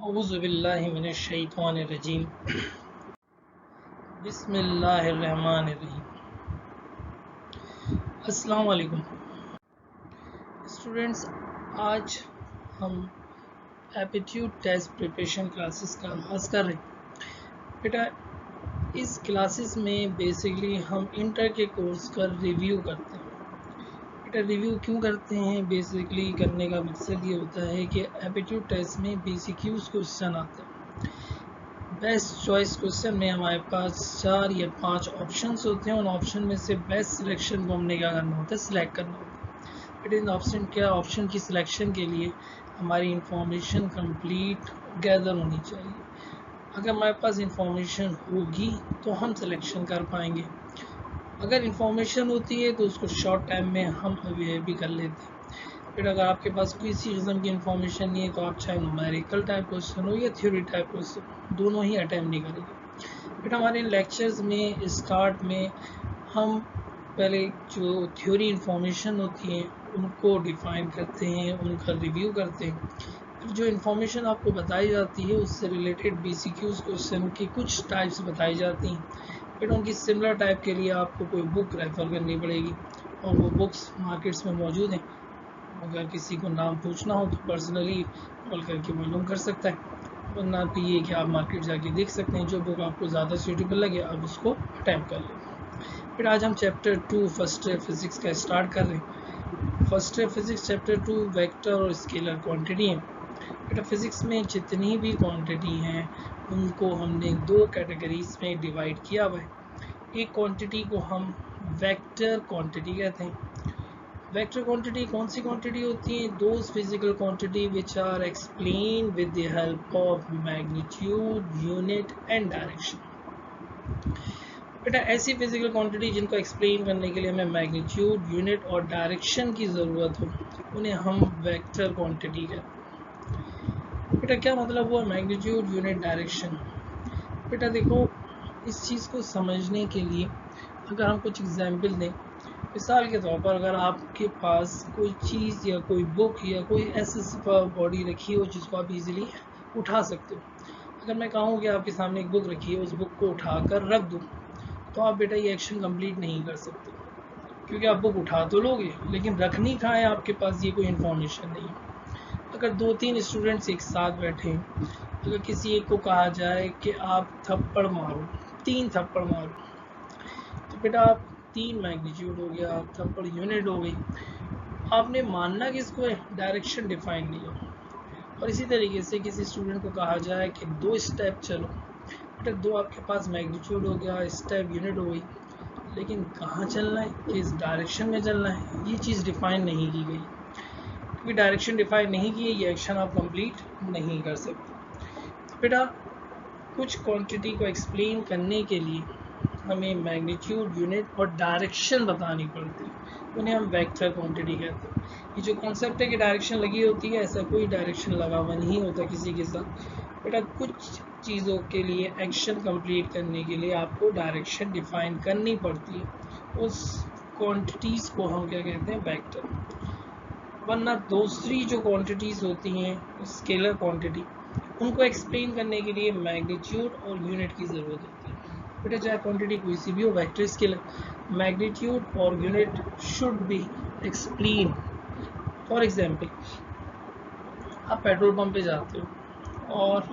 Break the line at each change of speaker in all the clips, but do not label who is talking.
औज़ुबिल्लाहि मिनश्शैतानिर्रजीम बिस्मिल्लाहिर्रहमानिर्रहीम। अस्सलाम वालेकुम स्टूडेंट्स, आज हम एप्टीट्यूड टेस्ट प्रिपरेशन क्लासेस का आगाज़ कर रहे हैं। बेटा, इस क्लासेस में बेसिकली हम इंटर के कोर्स का रिव्यू करते हैं। बेटा, रिव्यू क्यों करते हैं? बेसिकली करने का मकसद ये होता है कि एप्टीट्यूड टेस्ट में BCQs क्वेश्चन आते हैं। बेस्ट चॉइस क्वेश्चन में हमारे पास 4 या 5 ऑप्शंस होते हैं। उन ऑप्शन में से बेस्ट सिलेक्शन को हमने क्या करना होता है, सिलेक्ट करना होता है। बट इन ऑप्शन की सिलेक्शन के लिए हमारी इंफॉर्मेशन कंप्लीट गैदर होनी चाहिए। अगर हमारे पास इंफॉर्मेशन होगी तो हम सिलेक्शन कर पाएंगे। अगर इंफॉर्मेशन होती है तो उसको शॉर्ट टाइम में हम अवेयर भी कर लेते हैं। फिर अगर आपके पास किसी किस्म की इंफॉर्मेशन नहीं है तो आप चाहे न्यूमेरिकल टाइप क्वेश्चन हो या थ्योरी टाइप क्वेश्चन, दोनों ही अटैम्प्ट नहीं करेंगे। फिर हमारे लेक्चर्स में स्टार्ट में हम पहले जो थ्योरी इंफॉर्मेशन होती है उनको डिफ़ाइन करते हैं, उनका रिव्यू करते हैं। फिर जो इंफॉर्मेशन आपको बताई जाती है उससे रिलेटेड BCQs क्वेश्चन की कुछ टाइप्स बताई जाती हैं। फिर उनकी सिमिलर टाइप के लिए आपको कोई बुक रेफ़र करनी पड़ेगी और वो बुक्स मार्केट्स में मौजूद हैं। अगर किसी को नाम पूछना हो तो पर्सनली कॉल करके मालूम कर सकता है, वरना तो ये कि आप मार्केट जाके देख सकते हैं। जो बुक आपको ज़्यादा सूटेबल लगे आप उसको अटैम्प्ट कर लें। फिर आज हम चैप्टर 2 फर्स्ट ईयर फिज़िक्स का स्टार्ट कर रहे हैं। First year physics chapter 2 vector और स्केलर क्वांटिटी है। बेटा, फिज़िक्स में जितनी भी क्वांटिटी हैं उनको हमने 2 कैटेगरीज में डिवाइड किया हुआ है। एक क्वांटिटी को हम वेक्टर क्वांटिटी कहते हैं। वेक्टर क्वांटिटी कौन सी क्वांटिटी होती है? Those physical quantity which are explain with the help of magnitude, unit and direction. बेटा, ऐसी फिजिकल क्वांटिटी जिनको एक्सप्लेन करने के लिए हमें मैग्नीट्यूड, यूनिट और डायरेक्शन की ज़रूरत हो, उन्हें हम वेक्टर क्वांटिटी कहते हैं। बेटा, क्या मतलब हुआ मैग्नीट्यूड, यूनिट, डायरेक्शन? बेटा देखो, इस चीज़ को समझने के लिए अगर हम कुछ एग्जाम्पल दें, मिसाल के तौर पर अगर आपके पास कोई चीज़ या कोई बुक या कोई ऐसी बॉडी रखी हो जिसको आप इजीली उठा सकते हो। अगर मैं कहूँ कि आपके सामने एक बुक रखी है, उस बुक को उठाकर रख दो, तो आप बेटा ये एक्शन कंप्लीट नहीं कर सकते, क्योंकि आप बुक उठा तो लोगे लेकिन रखनी कहाँ है आपके पास, ये कोई इन्फॉर्मेशन नहीं है। अगर 2-3 स्टूडेंट्स एक साथ बैठे हैं, अगर किसी एक को कहा जाए कि आप थप्पड़ मारो, 3 थप्पड़ मारो, तो बेटा आप 3 मैग्नीट्यूड हो गया, थप्पड़ यूनिट हो गई। आपने मानना किसको है? डायरेक्शन डिफाइन नहीं हो। और इसी तरीके से किसी स्टूडेंट को कहा जाए कि 2 स्टेप चलो, बेटा 2 आपके पास मैग्नीट्यूड हो गया, स्टेप यूनिट हो गई, लेकिन कहाँ चलना है, किस डायरेक्शन में चलना है, ये चीज़ डिफाइन नहीं की गई। क्योंकि डायरेक्शन डिफाइन नहीं की है, ये एक्शन आप कंप्लीट नहीं कर सकते। बेटा, कुछ क्वांटिटी को एक्सप्लेन करने के लिए हमें मैग्नीट्यूड, यूनिट और डायरेक्शन बतानी पड़ती है, उन्हें हम वेक्टर क्वांटिटी कहते हैं। ये जो कॉन्सेप्ट है कि डायरेक्शन लगी होती है, ऐसा कोई डायरेक्शन लगा हुआ नहीं होता किसी के साथ। बेटा, कुछ चीज़ों के लिए एक्शन कंप्लीट करने के लिए आपको डायरेक्शन डिफाइन करनी पड़ती है। उस क्वांटिटीज़ को हम क्या कहते हैं? वेक्टर। वरना दूसरी जो क्वांटिटीज़ होती हैं स्केलर क्वांटिटी, उनको एक्सप्लेन करने के लिए मैग्नीट्यूड और यूनिट की ज़रूरत होती है। बेटा, चाहे क्वांटिटी कोई सी भी हो, वेक्टर, स्केलर, मैग्नीट्यूड और unit should be explain. For example, आप पेट्रोल पंप पे जाते हो और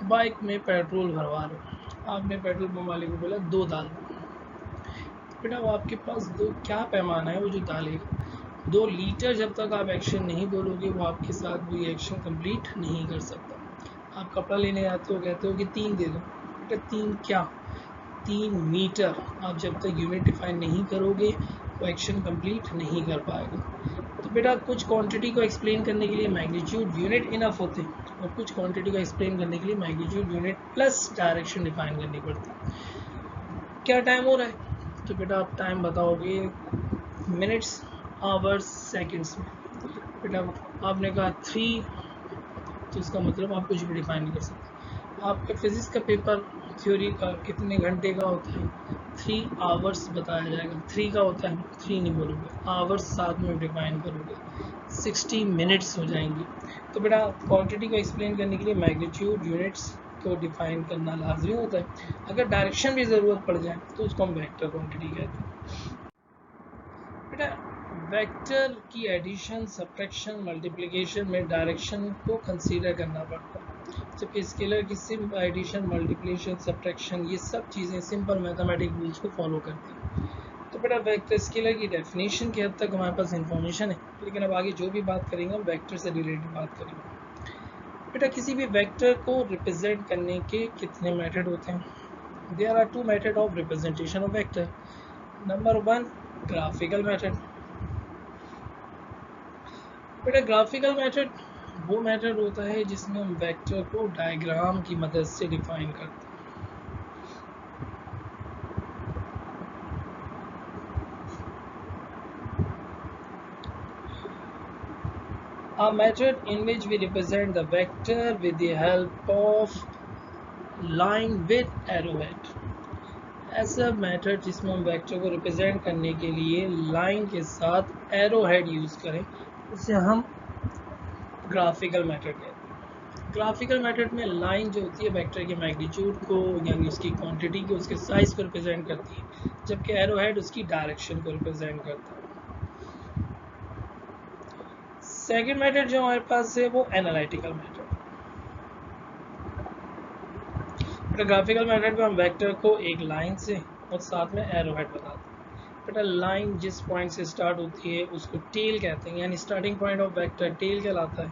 बाइक में पेट्रोल भरवा रहे हो। आपने पेट्रोल पंप वाले को बोला 2 डाल दो। बेटा, वो आपके पास 2 क्या पैमाना है वो जो डालेगा? 2 लीटर जब तक आप एक्शन नहीं बोलोगे वो आपके साथ वो एक्शन कंप्लीट नहीं कर सकता। आप कपड़ा लेने जाते हो, कहते हो कि 3 दे दो, बेटा 3 क्या? 3 मीटर। आप जब तक यूनिट डिफाइन नहीं करोगे वो एक्शन कंप्लीट नहीं कर पाएगा। तो बेटा, कुछ क्वांटिटी को एक्सप्लेन करने के लिए मैग्नीट्यूड, यूनिट इनफ होते हैं और कुछ क्वांटिटी को एक्सप्लेन करने के लिए magnitude, unit plus direction define करनी पड़ती है। क्या टाइम हो रहा है? तो बेटा आप टाइम बताओगे मिनट्स, आवर्स, सेकंड्स में। बेटा आपने कहा 3, तो इसका मतलब आप कुछ भी डिफाइन नहीं कर सकते। आपका फिजिक्स का पेपर थ्योरी का कितने घंटे का होता है? 3 आवर्स बताया जाएगा। 3 का होता है, 3 नहीं बोलोगे, आवर्स साथ में डिफाइन करोगे। 60 मिनट्स हो जाएंगी। तो बेटा क्वांटिटी को एक्सप्लेन करने के लिए मैग्नीट्यूड यूनिट्स को डिफाइन करना लाजमी होता है। अगर डायरेक्शन भी ज़रूरत पड़ जाए तो उसको हम वेक्टर क्वांटिटी कहते हैं। बेटा वेक्टर की एडिशन, सब्ट्रैक्शन, मल्टीप्लिकेशन में डायरेक्शन को कंसीडर करना पड़ता है, जबकि स्केलर की सिर्फ एडिशन, मल्टीप्लिकेशन, सब्ट्रैक्शन ये सब चीज़ें सिंपल मैथमेटिक रूल्स को फॉलो करती हैं। तो बेटा वेक्टर स्केलर की डेफिनेशन की हद तक हमारे पास इंफॉर्मेशन है, लेकिन अब आगे जो भी बात करेंगे हम वेक्टर से रिलेटेड बात करेंगे। बेटा किसी भी वेक्टर को रिप्रेजेंट करने के कितने मेथड होते हैं? There are two method of representation of vector. Number 1 graphical method. बेटा ग्राफिकल मेथड वो मेथड होता है जिसमें हम वेक्टर को डायग्राम की मदद से डिफाइन करते हैं। A method in which we represent the vector with the help of line with arrowhead। ऐसा मेथड जिसमें हम वेक्टर को रिप्रेजेंट करने के लिए लाइन के साथ एरोहेड यूज करें, उसे हम ग्राफिकल मेथड कहते हैं। ग्राफिकल मेथड में लाइन जो होती है वेक्टर के मैग्नीट्यूड को यानी उसकी क्वांटिटी को, उसके साइज को रिप्रेजेंट करती है, जबकि एरोहेड उसकी डायरेक्शन को रिप्रेजेंट करता है। सेकेंड मेथड जो हमारे पास है वो एनालिटिकल मेथड। ग्राफिकल मेथड में हम वेक्टर को एक लाइन से और साथ में एरोहेड बताते हैं। बेटा लाइन जिस पॉइंट से स्टार्ट होती है उसको टेल कहते हैं, यानी starting point of vector tail कहलाता है,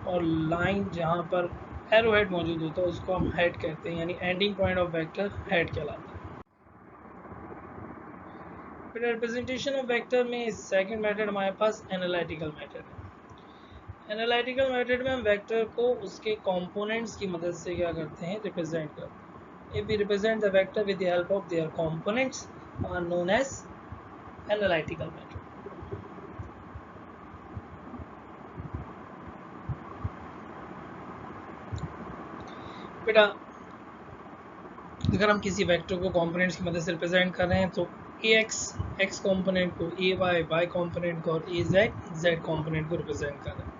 और लाइन जहाँ पर एरोहेड मौजूद होता है उसको हम हेड कहते हैं, यानी ending point of vector head कहलाता है। बेटा रिप्रेजेंटेशन ऑफ वेक्टर में सेकंड मेथड हमारे पास एनालिटिकल मेथड है। एनालिटिकल मेथड में हम वेक्टर को उसके कंपोनेंट्स की मदद से क्या करते हैं, रिप्रेजेंट करते हैं। If we represent the vector with the help of their components are known as analytical method. बेटा अगर हम किसी वेक्टर को कंपोनेंट्स की मदद से रिप्रेजेंट कर रहे हैं तो ax x कंपोनेंट को, ay y कंपोनेंट को और az z कंपोनेंट को रिप्रेजेंट कर रहे हैं।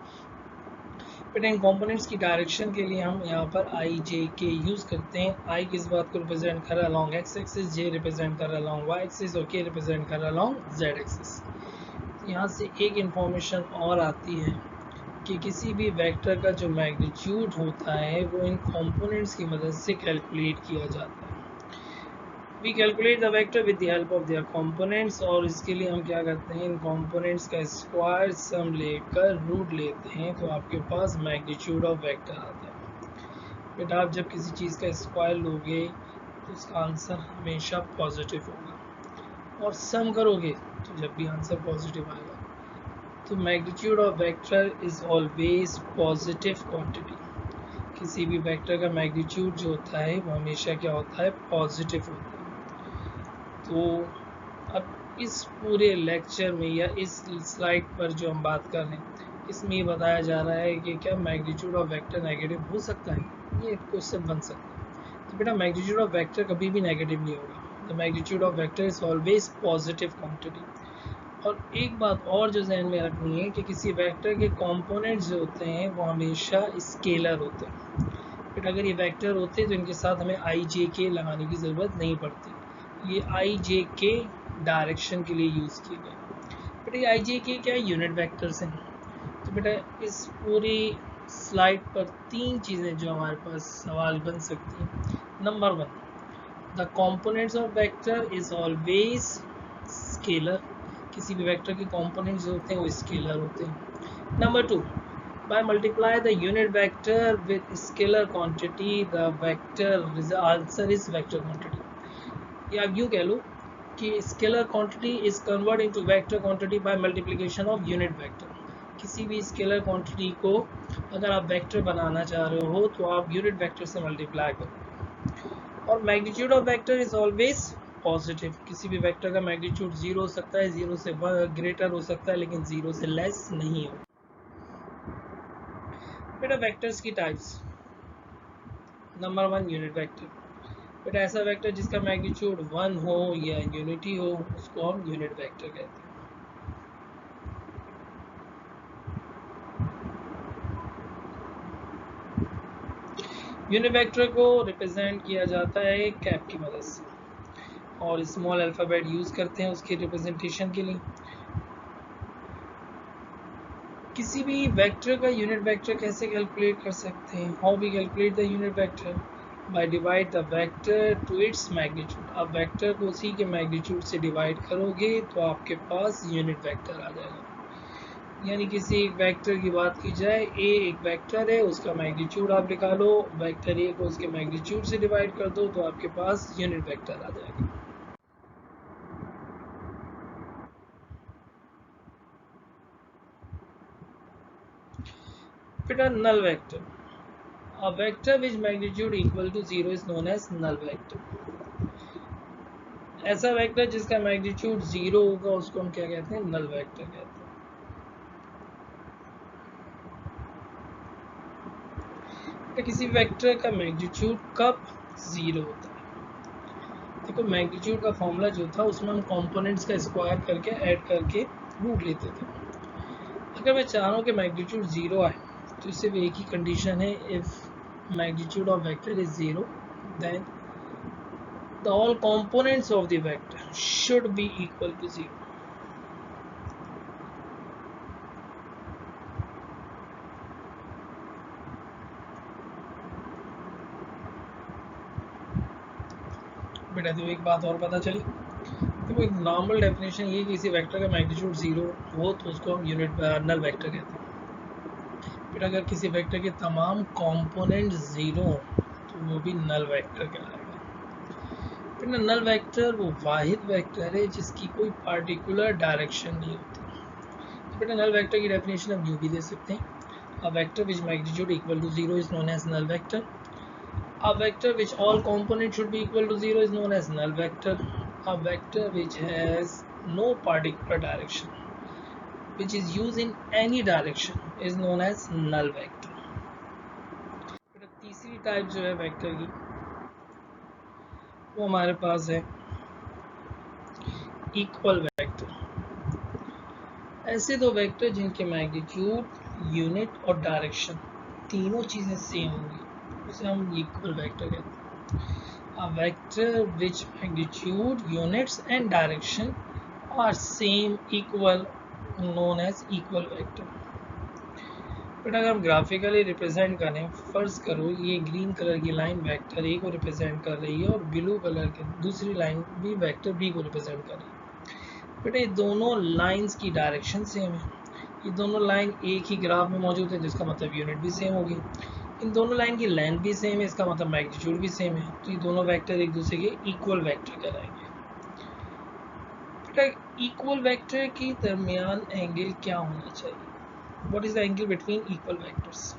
बेटा इन कंपोनेंट्स की डायरेक्शन के लिए हम यहाँ पर i j k यूज़ करते हैं। i किस बात को रिप्रेजेंट कर रहा है, along x axis, j represent कर रहा है अलॉन्ग y एक्सिस और k रिप्रेजेंट कर रहा है अलॉन्ग z एक्सिस। यहाँ से एक इंफॉर्मेशन और आती है कि किसी भी वेक्टर का जो मैग्नीट्यूड होता है वो इन कंपोनेंट्स की मदद से कैलकुलेट किया जाता है। We calculate the vector with the help of their components, और इसके लिए हम क्या करते हैं, इन कंपोनेंट्स का स्क्वायर सम लेकर रूट लेते हैं तो आपके पास मैग्नीट्यूड ऑफ वेक्टर आता है। बेटा आप जब किसी चीज़ का स्क्वायर लोगे तो उसका आंसर हमेशा पॉजिटिव होगा, और सम करोगे तो जब भी आंसर पॉजिटिव आएगा। तो magnitude of vector is always positive quantity. किसी भी वेक्टर का मैग्नीट्यूड जो होता है वो हमेशा क्या होता है, पॉजिटिव होता है। तो अब इस पूरे लेक्चर में या इस स्लाइड पर जो हम बात कर रहे हैं इसमें ये बताया जा रहा है कि क्या मैग्नीट्यूड ऑफ वेक्टर नेगेटिव हो सकता है, ये क्वेश्चन बन सकता है। तो बेटा मैग्नीट्यूड ऑफ वेक्टर कभी भी नेगेटिव नहीं होगा। The magnitude of vector is always positive quantity. और एक बात और जो जहन में रखनी है कि किसी वेक्टर के कंपोनेंट्स जो होते हैं वो हमेशा स्केलर होते हैं। बट अगर ये वेक्टर होते तो इनके साथ हमें आई जे के लगाने की ज़रूरत नहीं पड़ती। ये आई जे के डायरेक्शन के लिए यूज़ किए गए। बेटा ये आई जे के क्या है, यूनिट वेक्टर्स हैं। तो बेटा इस पूरी स्लाइड पर तीन चीज़ें जो हमारे पास सवाल बन सकती हैं। Number 1, the components of vector is always scalar. किसी भी वेक्टर के कंपोनेंट्स जो होते हैं वो स्केलर होते हैं। Number 2, by multiply the unit vector with scalar quantity the vector answer is vector quantity। या यूँ कह लो कि scalar quantity is convert into vector quantity by multiplication of unit vector. किसी भी स्केलर क्वांटिटी को अगर आप वेक्टर बनाना चाह रहे हो तो आप यूनिट वेक्टर से मल्टीप्लाई करो। और magnitude of vector is always positive. किसी भी वेक्टर का मैग्नीट्यूड 0 हो सकता है, 0 से ग्रेटर हो सकता है, लेकिन 0 से लेस नहीं हो। बेटा वेक्टर्स की टाइप्स। Number 1 unit vector. बेटा ऐसा वेक्टर जिसका मैग्नीट्यूड 1 हो या यूनिटी हो उसको हम यूनिट वेक्टर कहते हैं। यूनिट वेक्टर को रिप्रेजेंट किया जाता है कैप की मदद से और स्मॉल अल्फ़ाबेट यूज़ करते हैं उसकी रिप्रेजेंटेशन के लिए। किसी भी वेक्टर का यूनिट वेक्टर कैसे कैलकुलेट कर सकते हैं? How we calculate the unit vector? By divide the vector to its magnitude. आप वेक्टर को उसी के मैग्नीट्यूड से डिवाइड करोगे तो आपके पास यूनिट वेक्टर आ जाएगा। यानी किसी एक वेक्टर की बात की जाए, ए एक वेक्टर है, उसका मैग्नीट्यूड आप निकालो, वेक्टर ए को उसके मैग्नीट्यूड से डिवाइड कर दो तो आपके पास यूनिट वेक्टर आ जाएगा। फिर null vector, a vector which magnitude equal to 0 is known as null vector। ऐसा वेक्टर जिसका मैग्नीट्यूड 0 होगा उसको हम क्या कहते हैं? नल वेक्टर कहते हैं। तो किसी वेक्टर का मैग्नीट्यूड कब 0 होता है? देखो मैग्नीट्यूड का फॉर्मूला जो था उसमें हम कंपोनेंट्स का स्क्वायर करके ऐड करके रूट लेते थे। अगर मैं चाह रहा हूँ कि मैग्नीट्यूड 0 आए तो सिर्फ एक ही कंडीशन है, if magnitude of vector is 0 then the all components of the vector should be equal to 0। बेटा तो एक बात और पता चली, देखो एक नॉर्मल डेफिनेशन ये किसी वेक्टर का मैग्नीट्यूड 0 हो तो उसको हम यूनिट नल वेक्टर कहते हैं। फिर अगर किसी वेक्टर के तमाम कंपोनेंट 0 हो तो वो भी नल वेक्टर कहलाएगा। फिर नल वेक्टर वो वाहिद वेक्टर है जिसकी कोई पार्टिकुलर डायरेक्शन नहीं होती। तो बेटा नल वेक्टर की डेफिनेशन हम यूँ भी दे सकते हैं, a vector which magnitude equal to 0 is known as null vector. A vector which all components should be equal to 0 is known as null vector. A vector which has no particular direction, which is used in any direction, is known as null vector. तीसरी type जो है vector की वो हमारे पास है equal vector. ऐसे दो vector जिनके मैग्नीट्यूड, यूनिट और डायरेक्शन तीनों चीज़ें सेम होंगी उसे हम इक्वल वेक्टर कहते हैं। A vector which magnitude, units and direction are same equal known as equal vector। But अगर हम ग्राफिकली रिप्रेजेंट करें, फर्ज करो ये ग्रीन कलर की लाइन वेक्टर ए को रिप्रेजेंट कर रही है और ब्लू कलर की दूसरी लाइन भी वेक्टर बी को रिप्रेजेंट कर रही है। बेटा ये दोनों लाइंस की डायरेक्शन सेम है, ये दोनों लाइन एक ही ग्राफ में मौजूद है जिसका मतलब यूनिट भी सेम होगी। इन दोनों लाइन की लेंथ भी सेम है, इसका मतलब मैग्नीट्यूड भी सेम है, तो ये दोनों वेक्टर एक दूसरे के इक्वल वेक्टर कहलाएंगे। बेटा इक्वल वेक्टर के दरमियान एंगल क्या होना चाहिए? What is the angle between equal vectors?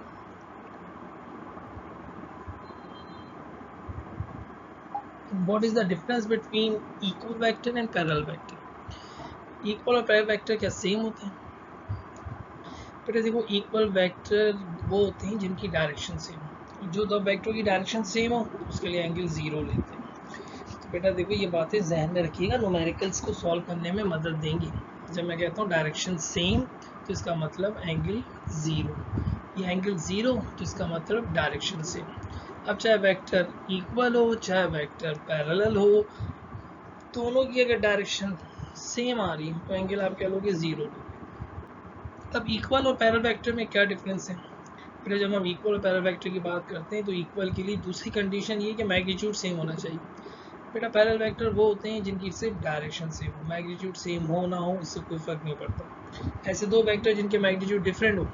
What is the difference between equal vector and parallel vector? Equal और पैरेलल वेक्टर क्या सेम होते हैं? बेटा देखो इक्वल वेक्टर वो होते हैं जिनकी डायरेक्शन सेम हो, जो दो वेक्टर की डायरेक्शन सेम हो उसके लिए एंगल 0 लेते हैं। तो बेटा देखो ये बातें जहन में रखिएगा, न्यूमेरिकल्स को सॉल्व करने में मदद देंगी। जब मैं कहता हूँ डायरेक्शन सेम तो इसका मतलब एंगल 0, ये एंगल 0 तो इसका मतलब डायरेक्शन सेम। अब चाहे वेक्टर इक्वल हो चाहे वेक्टर पैरेलल हो, दोनों की अगर डायरेक्शन सेम आ रही है तो एंगल आप कह लोगे 0। अब इक्वल और पैरेलल वेक्टर में क्या डिफरेंस है? फिर जब हम इक्वल और पैरेलल वेक्टर की बात करते हैं तो इक्वल के लिए दूसरी कंडीशन ये कि मैग्नीट्यूड सेम होना चाहिए। बेटा पैरेलल वेक्टर वो होते हैं जिनकी सिर्फ डायरेक्शन सेम हो, मैग्नीट्यूड सेम हो ना हो इससे कोई फर्क नहीं पड़ता। ऐसे दो वेक्टर जिनके मैग्नीट्यूड डिफरेंट हो,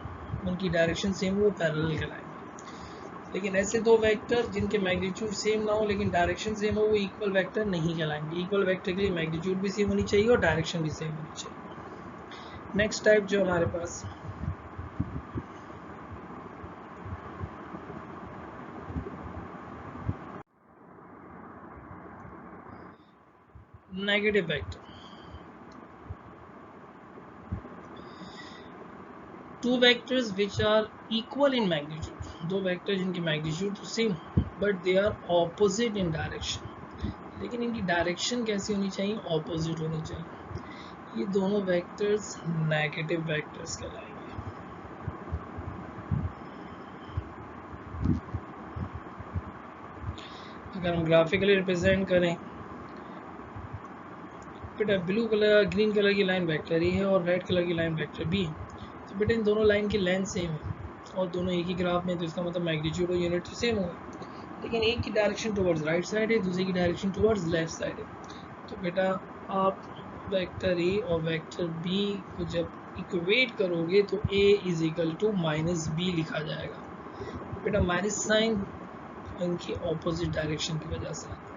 उनकी डायरेक्शन सेम हो, वो पैरेलल कहलाएंगे। लेकिन ऐसे दो वेक्टर जिनके मैग्नीट्यूड सेम ना हो लेकिन डायरेक्शन सेम हो, वो इक्वल वेक्टर नहीं कहलाएंगे। इक्वल वेक्टर के लिए मैग्नीट्यूड भी सेम होनी चाहिए और डायरेक्शन भी सेम होनी चाहिए। नेक्स्ट टाइप जो हमारे पास negative vector, two vectors which are equal in magnitude, दो वेक्टर जिनकी मैग्नीट्यूड तो same but they are opposite in direction, लेकिन इनकी डायरेक्शन कैसी होनी चाहिए? ऑपोजिट होनी चाहिए। ये दोनों वेक्टर्स नेगेटिव वेक्टर्स कहलाएंगे। अगर हम ग्राफिकली रिप्रेजेंट करें, बेटा ब्लू कलर ग्रीन कलर की लाइन वेक्टर ए है और रेड कलर की लाइन वेक्टर बी है, तो बेटा इन दोनों लाइन की लेंथ सेम है और दोनों एक ही ग्राफ में, तो इसका मतलब मैग्नीट्यूड और यूनिट तो सेम होगा, लेकिन एक की डायरेक्शन टुवर्ड्स राइट साइड है, दूसरे की डायरेक्शन टुवर्ड्स लेफ्ट साइड है। तो बेटा आप वेक्टर ए और वेक्टर बी को जब इक्वेट करोगे तो a is equal to minus B लिखा जाएगा। बेटा माइनस साइन इनकी ऑपोजिट डायरेक्शन की वजह से आता है।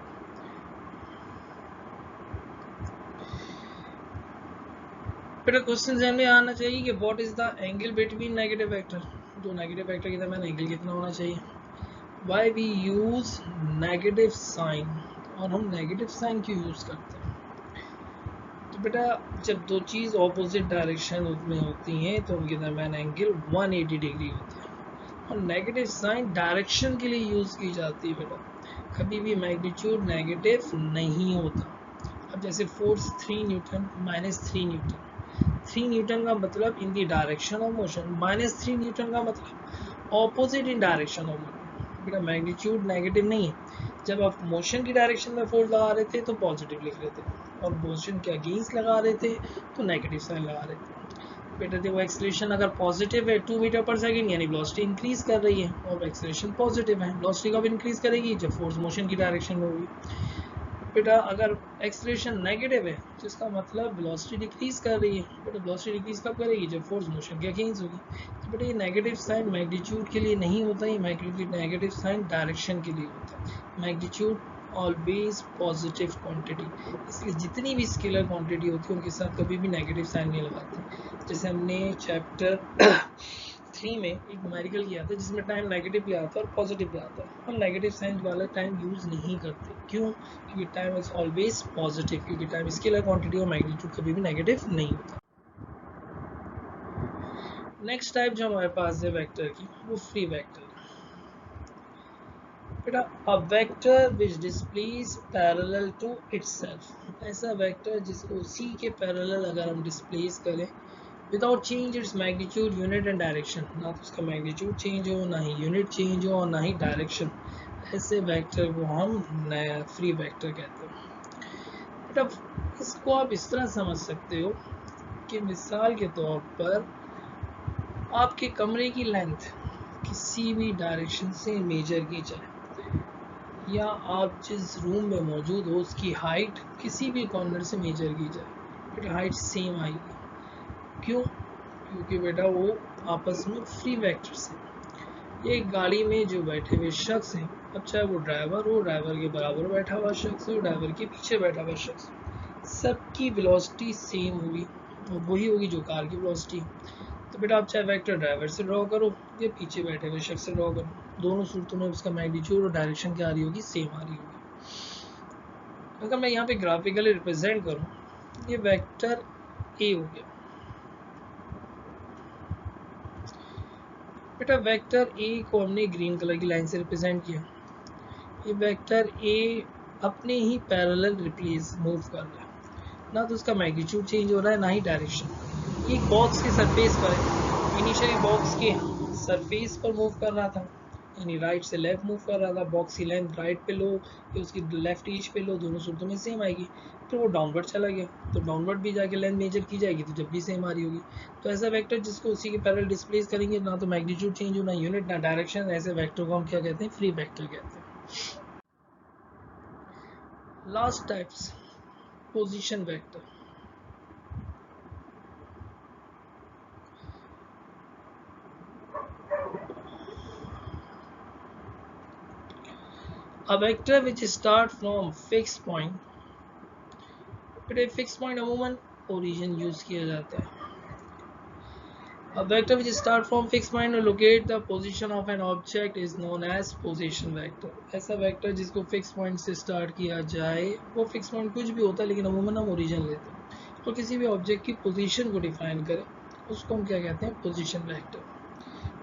बेटा क्वेश्चन ध्यान में आना चाहिए कि what is the angle between negative vector, जो नेगेटिव वेक्टर के दरमियान एंगल कितना होना चाहिए। Why we use negative sign, और हम नेगेटिव साइन क्यों यूज करते हैं। तो बेटा जब दो चीज ऑपोजिट डायरेक्शन में होती हैं तो उनके दरमियान एंगल 180 डिग्री होता है, और नेगेटिव साइन डायरेक्शन के लिए यूज की जाती है। बेटा कभी भी मैग्नीट्यूड नेगेटिव नहीं होता। अब जैसे force 3 newton minus 3 newton, 3 newton का मतलब in the direction of motion, minus 3 newton का मतलब opposite in direction of motion. बेटा मैग्नीट्यूड नेगेटिव नहीं है। जब आप मोशन की डायरेक्शन में फोर्स लगा रहे थे तो पॉजिटिव लिख रहे थे, और मोशन के अगेंस्ट लगा रहे थे तो नेगेटिव साइन लगा रहे थे। बेटा देखो एक्सेलरेशन अगर पॉजिटिव है 2 मीटर पर सेकेंड यानी वेलोसिटी इंक्रीज कर रही है, और एक्सेलरेशन पॉजिटिव है, वेलोसिटी कब इंक्रीज करेगी जब फोर्स मोशन की डायरेक्शन में होगी। बेटा अगर एक्सेलरेशन नेगेटिव है तो इसका मतलब वेलोसिटी डिक्रीज कर रही है। बेटा वेलोसिटी डिक्रीज कब करेगी जब फोर्स मोशन के अगेंस्ट होगी। तो बेटा ये नेगेटिव साइन मैग्नीट्यूड के लिए नहीं होता, ये नेगेटिव साइन डायरेक्शन के लिए होता है। मैग्नीट्यूड ऑलवेज पॉजिटिव क्वांटिटी, इसलिए जितनी भी स्केलर क्वांटिटी होती है उनके साथ कभी भी नेगेटिव साइन नहीं लगाते। जैसे हमने चैप्टर 3 में एक न्यूमेरिकल किया था जिसमें टाइम नेगेटिव ले आता है और पॉजिटिव ले आता है, हम नेगेटिव साइन वाला टाइम यूज नहीं करते। क्यों? क्योंकि टाइम इज ऑलवेज पॉजिटिव, क्योंकि टाइम स्केलर क्वांटिटी और मैग्नीट्यूड कभी भी नेगेटिव नहीं होता। नेक्स्ट टाइप जो हमारे पास है वेक्टर की, वो फ्री वेक्टर। बेटा a vector which displace parallel to itself, ऐसा वेक्टर जिसको उसी के पैरेलल अगर हम डिस्प्लेस करें without change its magnitude unit and direction, ना तो उसका मैग्नीट्यूड चेंज हो, ना ही यूनिट चेंज हो, और ना ही डायरेक्शन, ऐसे वेक्टर को हम नया फ्री वेक्टर कहते हैं। बेटा इसको आप इस तरह समझ सकते हो कि मिसाल के तौर पर आपके कमरे की लेंथ किसी भी डायरेक्शन से मेजर की जाए, या आप जिस रूम में मौजूद हो उसकी हाइट किसी भी कॉर्नर से मेजर की जाए, बेटा हाइट सेम आएगी। क्यों? क्योंकि बेटा वो आपस में फ्री वेक्टर से। एक गाड़ी में जो बैठे हुए शख्स हैं, अब चाहे वो ड्राइवर हो, ड्राइवर के बराबर बैठा हुआ शख्स हो, ड्राइवर के पीछे बैठा हुआ शख्स, सबकी वेलोसिटी सेम होगी और वही होगी जो कार की वेलोसिटी। तो बेटा आप चाहे वेक्टर ड्राइवर से ड्रॉ करो या पीछे बैठे हुए शख्स से ड्रॉ करो, दोनों सूरतों में उसका मैग्नीट्यूड और डायरेक्शन क्या आ रही होगी, सेम आ रही होगी। अगर मैं यहाँ पे ग्राफिकली रिप्रेजेंट करूँ, ये वेक्टर ए हो गया। बेटा वेक्टर ए को हमने ग्रीन कलर की लाइन से रिप्रेजेंट किया। ये वेक्टर ए अपने ही पैरेलल रिप्लेस मूव कर रहा है, ना तो उसका मैग्नीट्यूड चेंज हो रहा है ना ही डायरेक्शन। एक बॉक्स के सरफेस पर है, इनिशियली बॉक्स के सरफेस पर मूव कर रहा था, यानी राइट से लेफ्ट मूव कर रहा था। बॉक्स की लेंथ राइट पे लो या उसकी लेफ्ट एज पे लो, दोनों सूरतों में सेम आएगी। फिर वो डाउनवर्ड चला गया तो डाउनवर्ड भी जाके लेंथ मेजर की जाएगी तो जब भी सेम आ रही होगी। तो ऐसा वेक्टर जिसको उसी के पैरेलल डिस्प्लेस करेंगे, ना तो मैग्नीट्यूड चेंज हो, ना यूनिट, ना डायरेक्शन, ऐसे वेक्टर को हम क्या कहते हैं, फ्री वेक्टर कहते हैं। Last types, position vector. A vector which start from fixed point, बेटे फिक्स पॉइंट अमूमन ओरिजिन यूज किया जाता है। A vector which start from fixed point and locate the position of an object is known as position vector। ऐसा vector जिसको fix point से start किया जाए, वो फिक्स पॉइंट कुछ भी होता है लेकिन अमूमन हम ओरिजिन लेते हैं, और किसी भी ऑब्जेक्ट की पोजीशन को डिफाइन करें उसको हम क्या कहते हैं, पोजीशन वेक्टर।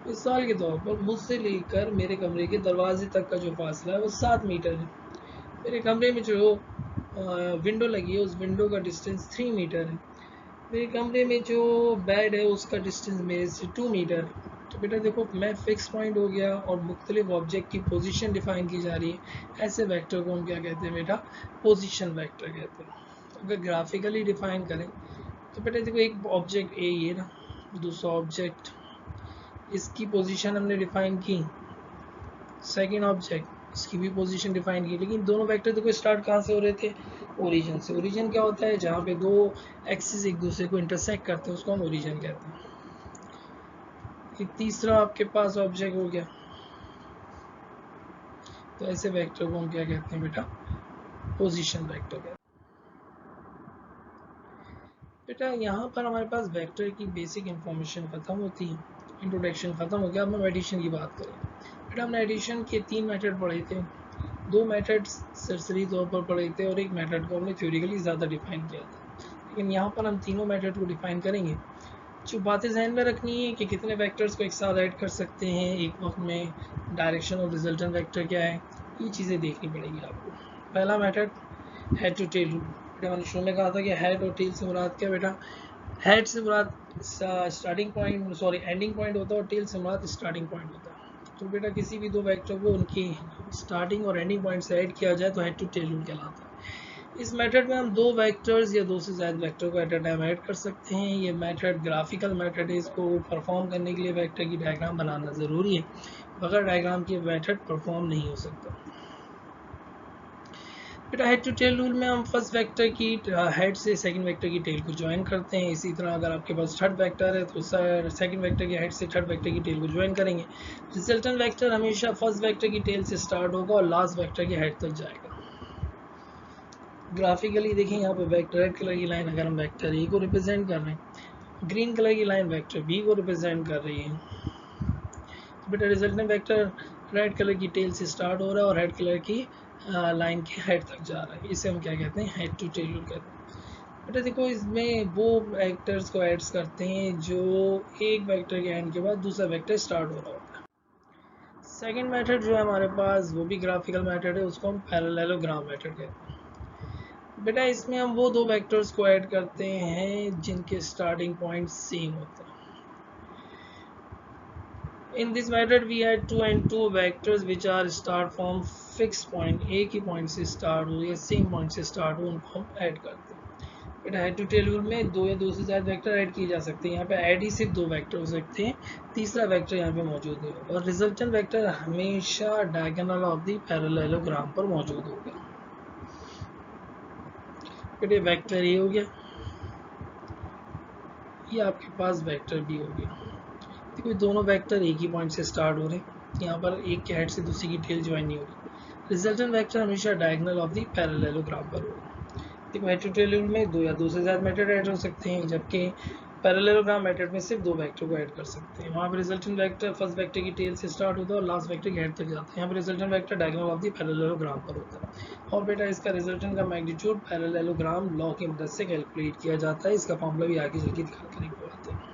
मिसाल के तौर पर मुझसे लेकर मेरे कमरे के दरवाजे तक का जो फासला है वो 7 मीटर है। मेरे कमरे में जो विंडो लगी है उस विंडो का डिस्टेंस 3 मीटर है। मेरे कमरे में जो बेड है उसका डिस्टेंस मेरे से 2 मीटर है। तो बेटा देखो मैं फिक्स पॉइंट हो गया और मुख्तलिफ ऑब्जेक्ट की पोजीशन डिफाइन की जा रही है, ऐसे वेक्टर को हम क्या कहते हैं बेटा, पोजीशन वेक्टर कहते हैं। अगर ग्राफिकली डिफाइन करें तो बेटा देखो एक ऑब्जेक्ट ए ये ना, दूसरा ऑब्जेक्ट इसकी पोजीशन हमने डिफाइन की, सेकंड ऑब्जेक्ट इसकी भी पोजीशन डिफाइन की, लेकिन दोनों वेक्टर देखो स्टार्ट कहाँ से हो रहे थे, ओरिजिन से। ओरिजिन क्या होता है, जहाँ पे दो एक्सिस एक दूसरे को इंटरसेक्ट करते हैं उसको हम ओरिजिन कहते हैं। एक तीसरा आपके पास ऑब्जेक्ट हो गया, तो ऐसे वेक्टर को हम क्या कहते हैं बेटा, पोजीशन वेक्टर कहते हैं। बेटा यहाँ पर हमारे पास वेक्टर की बेसिक इंफॉर्मेशन खत्म होती है, इंट्रोडक्शन खत्म हो गया। अब हम एडिशन की बात करें। बेटा हमने एडिशन के 3 मेथड पढ़े थे, 2 मेथड सरसरी तौर पर पढ़े थे और एक मेथड को हमने थ्योरेटिकली ज़्यादा डिफाइन किया था, लेकिन यहाँ पर हम तीनों मेथड को डिफाइन करेंगे। जो बातें जहन में रखनी है कि कितने वेक्टर्स को एक साथ ऐड कर सकते हैं एक वक्त में, डायरेक्शन और रिजल्टेंट वेक्टर क्या है, ये चीज़ें देखनी पड़ेगी आपको। पहला method head to tail rule. बेटा मैंने शुरू में कहा था कि हेड और टेल से मुराद क्या बेटा, हेड से मुराद starting point sorry ending point होता है और टेल से मुराद स्टार्टिंग पॉइंट होता है। तो बेटा किसी भी दो वेक्टर को उनकी स्टार्टिंग और एंडिंग पॉइंट से ऐड किया जाए तो हेड टू टेल रूल कहलाता है। इस मेथड में हम 2 वेक्टर्स या 2 से ज़्यादा वेक्टर को एट अ टाइम ऐड कर सकते हैं। ये मेथड ग्राफिकल मेथड है, इसको परफॉर्म करने के लिए वेक्टर की डायग्राम बनाना ज़रूरी है, बगैर डायग्राम के मेथड परफॉर्म नहीं हो सकता। बेटा हेड टू टेल रूल में हम फर्स्ट वेक्टर की हेड से सेकंड वेक्टर की टेल को ज्वाइन करते हैं। इसी तरह अगर आपके पास थर्ड वेक्टर है तो सेकंड वेक्टर के हेड से थर्ड वेक्टर की टेल को ज्वाइन करेंगे। रिजल्टेंट वेक्टर हमेशा फर्स्ट वेक्टर की टेल से स्टार्ट होगा और लास्ट वेक्टर के हेड तक जाएगा। ग्राफिकली देखें यहाँ पे वेक्टर रेड कलर की लाइन अगर हम वेक्टर ए को रिप्रेजेंट कर रहे हैं, ग्रीन कलर की लाइन वेक्टर बी को रिप्रेजेंट कर रही है। तो बेटा रिजल्टेंट वेक्टर रेड कलर की टेल से स्टार्ट हो रहा है और रेड कलर की लाइन के हेड तक जा रहा है, इसे हम क्या कहते हैं, हेड टू टेल कहते हैं। बेटा देखो इसमें वो वेक्टर्स को ऐड्स करते हैं जो एक वेक्टर के एंड के बाद दूसरा वेक्टर स्टार्ट हो रहा होता है। सेकंड मेथड जो है हमारे पास वो भी ग्राफिकल मेथड है, उसको हम पैरेललोग्राम मेथड कहते हैं। बेटा इसमें हम वो दो वेक्टर्स को ऐड करते हैं जिनके स्टार्टिंग पॉइंट सेम होते हैं। In this method we add 2 and 2 vectors which are start from fixed point, एक ही पॉइंट से स्टार्ट हो या सेम पॉइंट से स्टार्ट हो, उनको हम ऐड करते हैं। बेटा हेड टू टेल रूल में 2 या 2 से ज़्यादा वेक्टर ऐड किए जा सकते हैं। यहाँ पे ऐड ही सिर्फ 2 वेक्टर हो सकते हैं, तीसरा वेक्टर यहाँ पे मौजूद है और रिजल्टेंट वेक्टर हमेशा डायगोनल ऑफ द पैरेललोग्राम पर मौजूद होगा। बेटे वेक्टर ए हो गया, ये आपके पास वेक्टर बी हो गया। देखो दोनों वेक्टर एक ही पॉइंट से स्टार्ट हो रहे हैं, यहाँ पर एक के हेड से दूसरी की टेल ज्वाइन नहीं हो रही। रिजल्टेंट वेक्टर हमेशा डायगोनल ऑफ द पैरेललोग्राम पर होगा। देखो हेड टू टेल में 2 या 2 से ज़्यादा मेथड ऐड हो सकते हैं, जबकि पैरेललोग्राम मेथड में सिर्फ 2 वेक्टर को ऐड कर सकते हैं। वहाँ पर रिजल्टेंट वेक्टर फर्स्ट वेक्टर की टेल से स्टार्ट होता है और लास्ट वेक्टर के हेड तक जाता है। यहाँ पर resultant vector diagonal of the parallelogram पर होता है और बेटा इसका रिजल्टेंट का मैग्नीट्यूड पैरेललोग्राम लॉ की मदद से कैलकुलेट किया जाता है। इसका फॉर्मूला भी आगे चल के दिखाकर बताते हैं।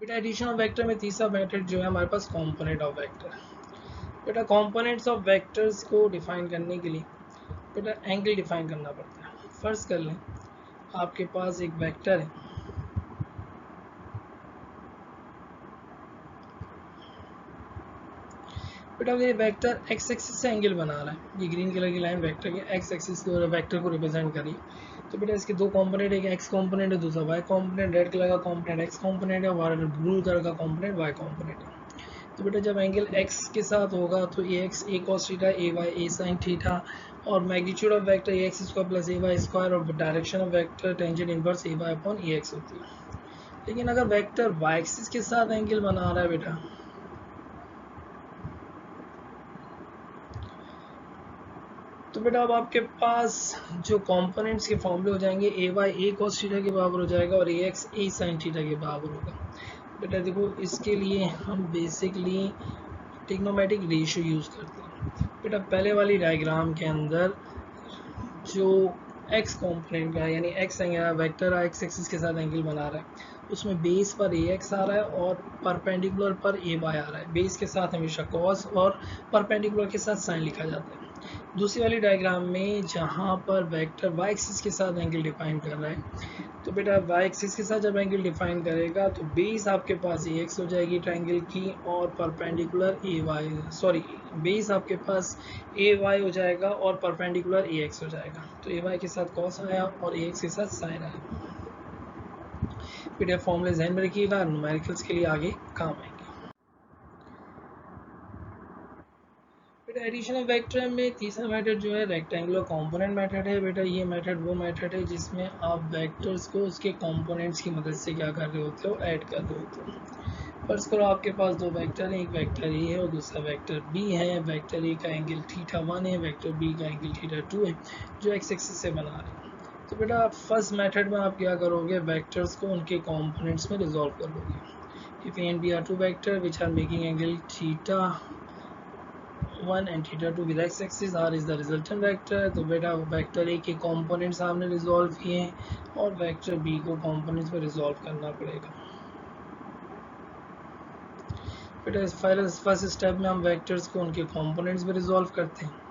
बेटा एडिशन ऑफ वेक्टर में तीसरा मेथड जो है हमारे पास कंपोनेंट ऑफ वेक्टर। बेटा कंपोनेंट्स ऑफ वेक्टर्स को डिफाइन करने के लिए बेटा एंगल डिफाइन करना पड़ता है। फर्ज कर लें आपके पास एक वेक्टर है, बेटा ये वेक्टर एक्स एक्सिस से एंगल बना रहा है। ये ग्रीन कलर की लाइन वेक्टर के एक्स एक्सिस को वेक्टर को रिप्रेजेंट करिए। तो बेटा इसके 2 कंपोनेंट, एक एक्स कंपोनेंट है दूसरा वाई कंपोनेंट। रेड कलर का कंपोनेंट एक्स कंपोनेंट है और ब्लू कलर का कंपोनेंट वाई कंपोनेंट है। तो बेटा जब एंगल एक्स के साथ होगा तो a x a cos theta a y a sine theta और magnitude of vector a x square plus a y square और direction of vector tangent inverse a y upon a x होती है। लेकिन अगर वेक्टर वाई एक्सिस के साथ angle बना रहा है बेटा, तो बेटा अब आपके पास जो कंपोनेंट्स के फॉर्मूले हो जाएंगे, ए वाई ए कॉस थीटा के बराबर हो जाएगा और ए एक्स ए साइन थीटा के बराबर होगा। बेटा देखो इसके लिए हम बेसिकली ट्रिग्नोमेट्रिक रेशियो यूज़ करते हैं। बेटा पहले वाली डायग्राम के अंदर जो एक्स कंपोनेंट का यानी एक्स वेक्टर एक्स एक्सिस के साथ एंगल बना रहा है, उसमें बेस पर ए एक्स आ रहा है और परपेंडिकुलर पर ए वाई आ रहा है। बेस के साथ हमेशा कॉस और परपेंडिकुलर के साथ साइन लिखा जाता है। दूसरी वाली डायग्राम में जहाँ पर वेक्टर वाई एक्सिस के साथ एंगल डिफाइन कर रहा है, तो बेटा वाई एक्सिस के साथ जब एंगल डिफाइन करेगा तो बेस आपके पास ए एक्स हो जाएगी ट्रायंगल की, और perpendicular A Y, sorry base आपके पास ए वाई हो जाएगा और परपेंडिकुलर ए एक्स हो जाएगा। तो ए वाई के साथ कॉस आया और ए एक्स के साथ साइन आया। बेटा फॉर्मूले ध्यान में रखिएगा, न्यूमेरिकल्स के लिए आगे काम आएंगे। बेटा एडिशन ऑफ वेक्टर में तीसरा मेथड जो है रेक्टेंगुलर कंपोनेंट मेथड है। बेटा ये मेथड वो मेथड है जिसमें आप वेक्टर्स को उसके कंपोनेंट्स की मदद से क्या कर रहे होते हो, ऐड कर रहे होते हो। फर्स्ट करो आपके पास दो वेक्टर हैं, एक वेक्टर ए है और दूसरा वेक्टर बी है। वेक्टर ए का एंगल θ1 है, वेक्टर बी का एंगल θ2 है, जो एक्स एक्सिस से बना रहे हैं। तो बेटा फर्स्ट मेथड में आप क्या करोगे, वेक्टर्स को उनके कंपोनेंट्स में रिजॉल्व कर लोगे। If a and b are two vector which are making angle θ1 and θ2 with x axis, r is the resultant vector। तो बेटा वेक्टर ए के कंपोनेंट्स हमने रिजॉल्व किए हैं और वेक्टर बी को कंपोनेंट्स में रिजॉल्व करना पड़ेगा। बेटा फर्स्ट स्टेप में हम वेक्टर्स को उनके कंपोनेंट्स में रिजॉल्व करते हैं।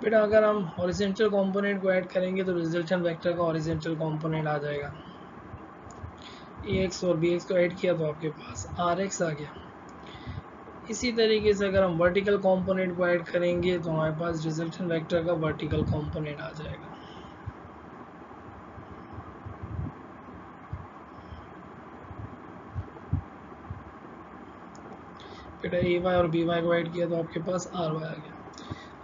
बेटा अगर हम हॉरिजॉन्टल कंपोनेंट को ऐड करेंगे तो रिजल्टेंट वेक्टर का हॉरिजॉन्टल कंपोनेंट आ जाएगा। ax और bx को ऐड किया तो आपके पास rx आ गया। इसी तरीके से अगर हम वर्टिकल कंपोनेंट को ऐड करेंगे तो हमारे पास रिजल्टेंट वेक्टर का वर्टिकल कंपोनेंट आ जाएगा। बेटा ए वाई और बी वाई को ऐड किया तो आपके पास आर वाई आ गया।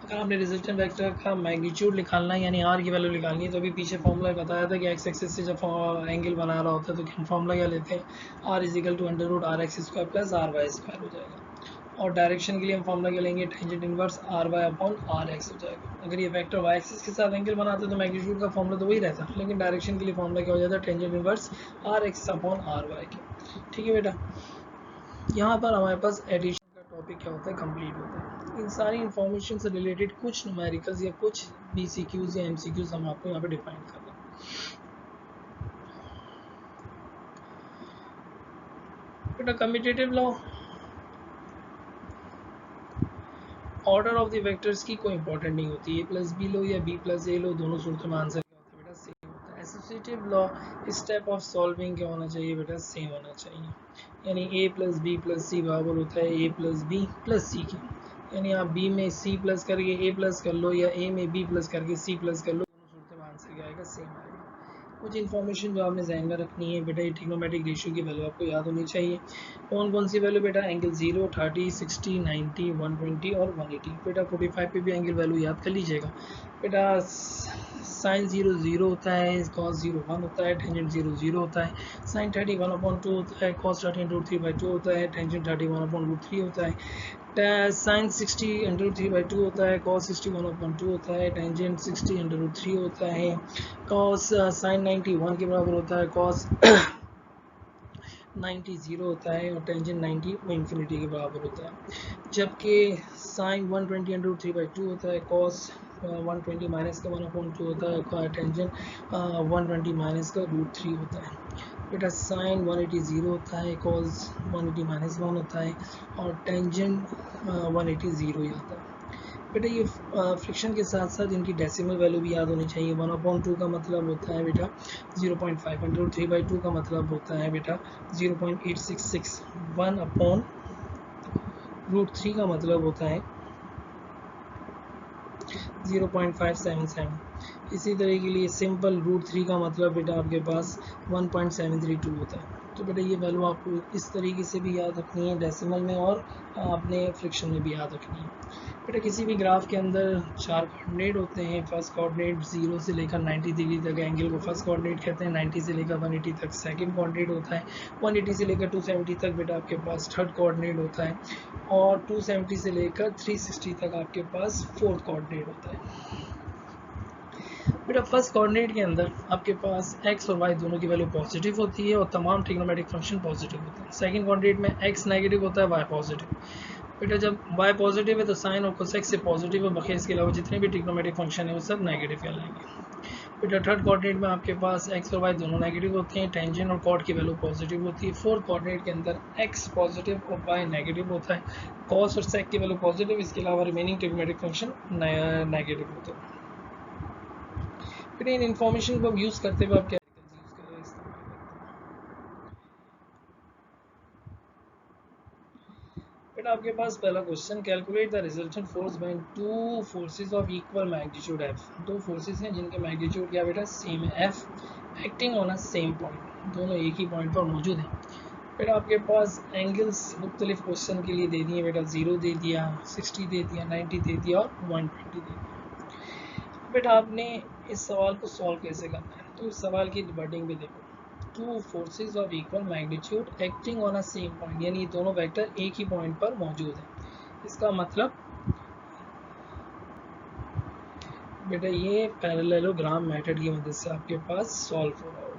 अगर आपने रिजल्टेंट वेक्टर का मैग्नीट्यूड निकालना है यानी आर की वैल्यू निकालनी है तो अभी पीछे फॉर्मूला बताया था कि एक्स एक्सिस से जब एंगल बना रहा होता है तो फॉर्मूला क्या लेते हैं, R is equal to under root R X square plus R Y square हो जाएगा। और डायरेक्शन के लिए हम फॉर्मूला क्या लेंगे, tangent inverse R Y upon R X हो जाएगा। अगर ये वेक्टर वाई एक्सिस के साथ एंगल बनाते तो मैग्नीट्यूड का फॉर्मूला तो वही रहता, लेकिन डायरेक्शन के लिए फॉर्मूला क्या हो जाता है, tangent inverse R X upon R Y के। ठीक है बेटा, यहाँ पर हमारे पास एडिशन का टॉपिक क्या होता है, कंप्लीट होता है। इन सारी इन्फॉर्मेशन से रिलेटेड कुछ न्यूमेरिकल्स या कुछ बीसीक्यूज या एमसीक्यूज हम आपको यहाँ पे डिफाइन कर रहे हैं। बेटा commutative law, order of the vectors की कोई इंपॉर्टेंट नहीं होती, ए प्लस बी लो या बी प्लस ए लो, दोनों सूरतों में आंसर क्या होता है बेटा, सेम होता है। Associative law, step of solving क्या होना चाहिए बेटा, सेम होना चाहिए। यानी ए प्लस बी प्लस सी बराबर होता है ए प्लस बी प्लस सी के। यानी आप बी में सी प्लस करके ए प्लस कर लो या ए में बी प्लस करके सी प्लस कर लो, दोनों सूरतों में आंसर क्या आएगा, सेम आएगा। कुछ इन्फॉर्मेशन जो आपने ध्यान में रखनी है बेटा, ये ट्रिग्नोमेट्रिक रेशियो की वैल्यू आपको याद होनी चाहिए। कौन कौन सी वैल्यू बेटा, एंगल 0, 30, 60, 90, 120 और 180। बेटा 45 पे भी एंगल वैल्यू याद कर लीजिएगा। बेटा साइन 0 0 होता है, कॉस 0 1 होता है, टेंजेंट 0 0 होता है, साइन 30 1/2 होता है, कॉस 30 √3/2 होता है, टेंजेंट 30 1/√3 होता है, साइन 60 √3/2 होता है, कॉस 60 1/2 होता है, टेंजेंट 60 √3 होता है, कॉस साइन 90 1 के बराबर होता है, कॉस 90 0 होता है और टेंजेंट 90 इन्फिनिटी के बराबर होता है। जबकि साइन 120 √3/2 होता है, कॉस 120 माइनस का 1/2 होता है, टेंजेंट 120 माइनस का √3 होता है। बेटा साइन 180 0 होता है, कॉस 180 माइनस 1 होता है और टेंजेंट 180 0 ही आता है। बेटा ये फ्रिक्शन के साथ साथ इनकी डेसिमल वैल्यू भी याद होनी चाहिए। 1/2 का मतलब होता है बेटा 0.5, 3/2 का मतलब होता है बेटा 0.866, 1/√3 का मतलब होता है 0.577। इसी तरह के लिए सिंपल √3 का मतलब बेटा आपके पास 1.732 होता है। तो बेटा ये वैल्यू आपको इस तरीके से भी याद रखनी है डेसिमल में और आपने फ्रिक्शन में भी याद रखनी है। बेटा किसी भी ग्राफ के अंदर 4 कोऑर्डिनेट होते हैं। फर्स्ट कोऑर्डिनेट 0 से लेकर 90 डिग्री तक एंगल को फर्स्ट कोऑर्डिनेट कहते हैं, 90 से लेकर 180 तक सेकंड कोऑर्डिनेट होता है, 180 से लेकर 270 तक बेटा आपके पास थर्ड कोऑर्डिनेट होता है और 270 से लेकर 360 तक आपके पास फोर्थ कोऑर्डिनेट होता है। बेटा फर्स्ट कोऑर्डिनेट के अंदर आपके पास x और y दोनों की वैल्यू पॉजिटिव होती है और तमाम ट्रिग्नोमेट्रिक फंक्शन पॉजिटिव होते हैं। सेकंड कोऑर्डिनेट में x नेगेटिव होता है, y पॉजिटिव। बेटा जब y पॉजिटिव है तो साइन और कोसेक से पॉजिटिव है, बाकी इसके अलावा जितने भी ट्रिग्नोमेट्रिक फंक्शन है वो सब नेगेटिव कहलाएंगे। बेटा थर्ड कोऑर्डिनेट में आपके पास x और y दोनों नेगेटिव होते हैं, टेंजेंट और कॉट की वैल्यू पॉजिटिव होती है। फोर्थ कोऑर्डिनेट के अंदर x पॉजिटिव और y नेगेटिव होता है, कॉस और सेक की वैल्यू पॉजिटिव, इसके अलावा रिमेनिंग ट्रिग्नोमेट्रिक फंक्शन नेगेटिव होते हैं। फिर इन इन्फॉर्मेशन को यूज़ करते हुए आप क्या बेटा आपके पास पहला question, calculate the resultant force by two forces of equal magnitude F. दो फोर्सेस हैं जिनके मैग्नीट्यूड क्या बेटा सेम है, F acting on a same point, दोनों एक ही पॉइंट पर मौजूद हैं। बेटा आपके पास एंगल्स मुख्तलिफ क्वेश्चन के लिए दे दिए, बेटा 0 दे दिया, 60 दे दिया, 90 दे दिया और 120 दे दिया। बेटा आपने इस सवाल को सॉल्व कैसे करना है, तो इस सवाल की वर्डिंग भी देखो, two forces of equal magnitude acting on a same point, यानी ये दोनों वेक्टर एक ही पॉइंट पर मौजूद हैं। इसका मतलब बेटा ये पैरेललोग्राम मेथड की मदद से आपके पास सॉल्व हो रहा होगा।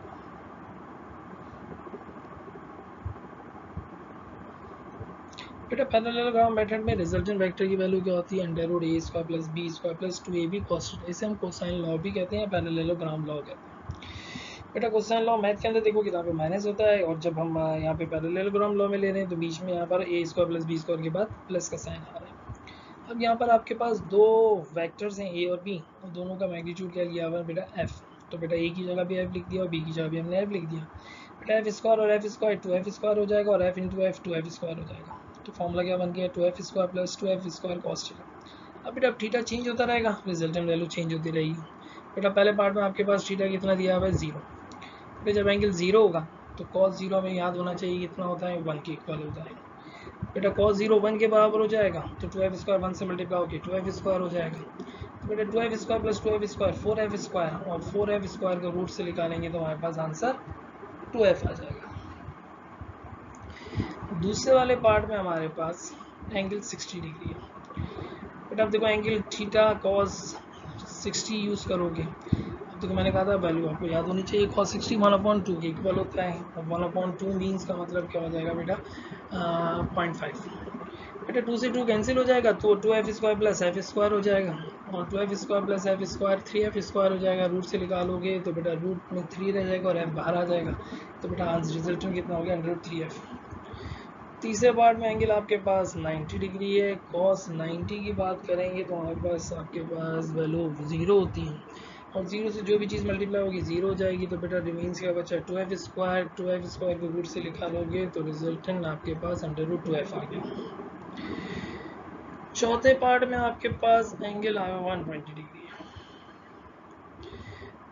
बेटा पैरेललोग्राम मेथड में रिजल्टेंट वेक्टर की वैल्यू क्या होती है, अंडर रूट ए square plus B square plus 2ab cos theta, इसे हम कोसाइन लॉ भी कहते हैं, पैरेललोग्राम लॉ कहते हैं। बेटा कोसाइन लॉ मैथ के अंदर देखो किताब में माइनस होता है, और जब हम यहाँ पे पैरेललोग्राम लॉ में ले रहे हैं तो बीच में यहाँ पर ए स्क्वायर प्लस बी स्क्वायर के बाद प्लस का साइन आ रहा है। अब यहाँ पर आपके पास दो वेक्टर्स हैं ए और बी, और दोनों का मैग्नीट्यूड क्या लिया हुआ है बेटा एफ, तो बेटा ए की जगह भी एफ लिख दिया और बी की जगह भी हमने एफ लिख दिया। बेटा एफ स्क्वायर और एफ स्क्वायर 2f स्क्वायर हो जाएगा, और F into F 2f square हो जाएगा, तो फॉर्मूला क्या बन गया 2f square plus 2f square cos theta. अब बेटा थीटा चेंज होता रहेगा, रिजल्टेंट वैल्यू चेंज होती रहेगी। बेटा पहले पार्ट में आपके पास थीटा कितना दिया हुआ है 0, बेटा जब एंगल 0 होगा तो कॉस 0 में याद होना चाहिए कितना होता है 1 के इक्वल होता है। बेटा कॉस 0 1 के बराबर हो जाएगा, तो 2f स्क्वायर 1 से मल्टीप्लाई होकर 2f स्क्वायर हो जाएगा, तो बेटा 2f square plus 2f square 4f square, और 4f स्क्वायर को रूट से निकालेंगे तो हमारे पास आंसर 2f आ जाएगा। दूसरे वाले पार्ट में हमारे पास एंगल 60 डिग्री है। बेटा अब देखो एंगल थीटा कॉस 60 यूज़ करोगे, अब देखो मैंने कहा था वैल्यू आपको याद होनी चाहिए, कॉस 60 1/2 के इक्वल होता है, और 1/2 मीन्स का मतलब क्या हो जाएगा बेटा 0.5। बेटा 2 से 2 कैंसिल हो जाएगा, तो 2f square plus F square हो जाएगा, और 2f square plus F square 3f square हो जाएगा, रूट से निकालोगे तो बेटा रूट में 3 रह जाएगा और f बाहर आ जाएगा, तो बेटा आंसर रिजल्टेंट कितना हो गया √3f। तीसरे पार्ट में एंगल आपके पास 90 डिग्री है, कॉस 90 की बात करेंगे तो हमारे पास आपके पास वैल्यू 0 होती है, और 0 से जो भी चीज़ मल्टीप्लाई होगी 0 हो जाएगी, तो बेटा रिमेन्स क्या बचा 2f स्क्वायर को रूट से लिखा लोगे तो रिजल्टेंट आपके पास √2f आ गया। चौथे पार्ट में आपके पास एंगल आया 120 डिग्री है।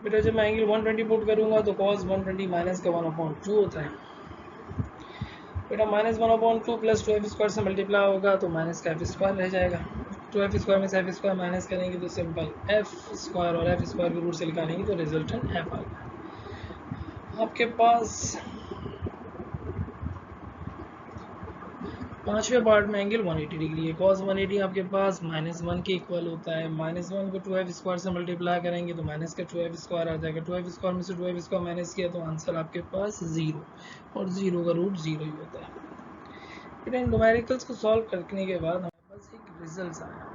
बेटा जब मैं एंगल 120 पुट करूंगा तो कॉस 120 माइनस का 1/2 होता है, बेटा माइनस 1/2 प्लस 2f स्क्वायर से मल्टीप्लाई होगा तो माइनस का एफ स्क्वायर रह जाएगा, 2f स्क्वायर में से एफ स्क्वायर माइनस करेंगे तो सिंपल एफ स्क्वायर, और एफ स्क्वायर को रूट से निकालेंगे तो रिजल्टेंट एफ आ गया। आपके पास पांचवें पार्ट में एंगल 180 डिग्री है, कॉस 180 आपके पास -1 के इक्वल होता है, -1 को 2f स्क्वायर से मल्टीप्लाई करेंगे तो माइनस का 2f स्क्वायर आ जाएगा, 2f स्क्वायर में से 2f स्क्वायर माइनस किया तो आंसर आपके पास 0, और 0 का रूट 0 ही होता है। फिर इन न्यूमेरिकल्स को सॉल्व करने के बाद हमारे पास एक रिजल्ट आया,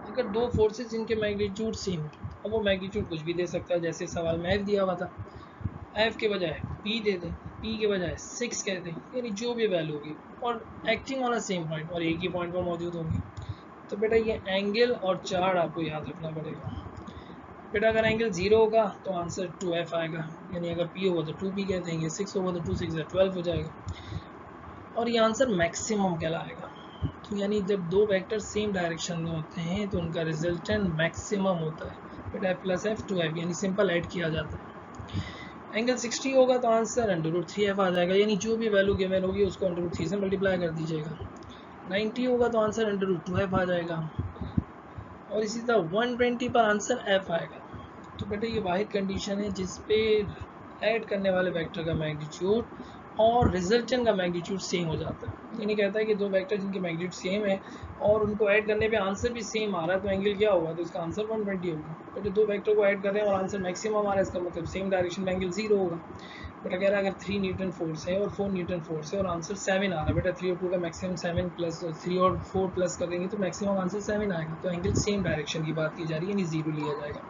अगर दो फोर्सेस जिनके मैग्नीट्यूड सेम, अब वो मैग्नीट्यूड कुछ भी दे सकता है, जैसे सवाल में एफ दिया हुआ था, एफ के बजाय पी दे दें, पी के बजाय 6 कह दें, यानी जो भी वैल्यू होगी, और acting on a same point, और एक ही पॉइंट पर मौजूद होंगी, तो बेटा ये एंगल और चार्ट आपको याद रखना पड़ेगा। बेटा अगर एंगल 0 होगा तो आंसर 2f आएगा, यानी अगर p होगा तो 2p कह देंगे, 6 होगा तो 2 6 12 हो जाएगा, और ये आंसर मैक्सिमम कहलाएगा, यानी जब दो वेक्टर सेम डायरेक्शन में होते हैं तो उनका रिजल्टेंट मैक्सिमम होता है। बेटा f प्लस एफ 2f, यानी सिंपल ऐड किया जाता है। एंगल 60 होगा तो आंसर √3f आ जाएगा, यानी जो भी वैल्यू गिवन होगी उसको √3 से मल्टीप्लाई कर दीजिएगा। 90 होगा तो आंसर √2f आ जाएगा, और इसी तरह 120 पर आंसर f आएगा। तो बेटा ये वाहिद कंडीशन है जिस पे ऐड करने वाले वेक्टर का मैग्नीट्यूड और रिजल्टेंट का मैग्नीट्यूड सेम हो जाता है। यानी कहता है कि दो वेक्टर जिनके मैग्नीट्यूड सेम है और उनको ऐड करने पे आंसर भी सेम आ रहा है तो एंगल क्या होगा, तो इसका आंसर 120 होगा। बट दो वेक्टर को ऐड कर रहे हैं और आंसर मैक्सिमम आ रहा है, इसका मतलब सेम डायरेक्शन में एंगल 0 होगा। बेटा कह रहा है अगर 3 न्यूटन फोर्स है और 4 न्यूटन फोर्स है और आंसर 7 आ रहा है, बेटा 3 और 2 का मैक्सिमम 7 प्लस 3 और 4 प्लस करेंगे तो मैक्सिमम आंसर 7 आएगा। तो एंगल सेम डायरेक्शन की बात की जा रही है, यानी 0 लिया जाएगा।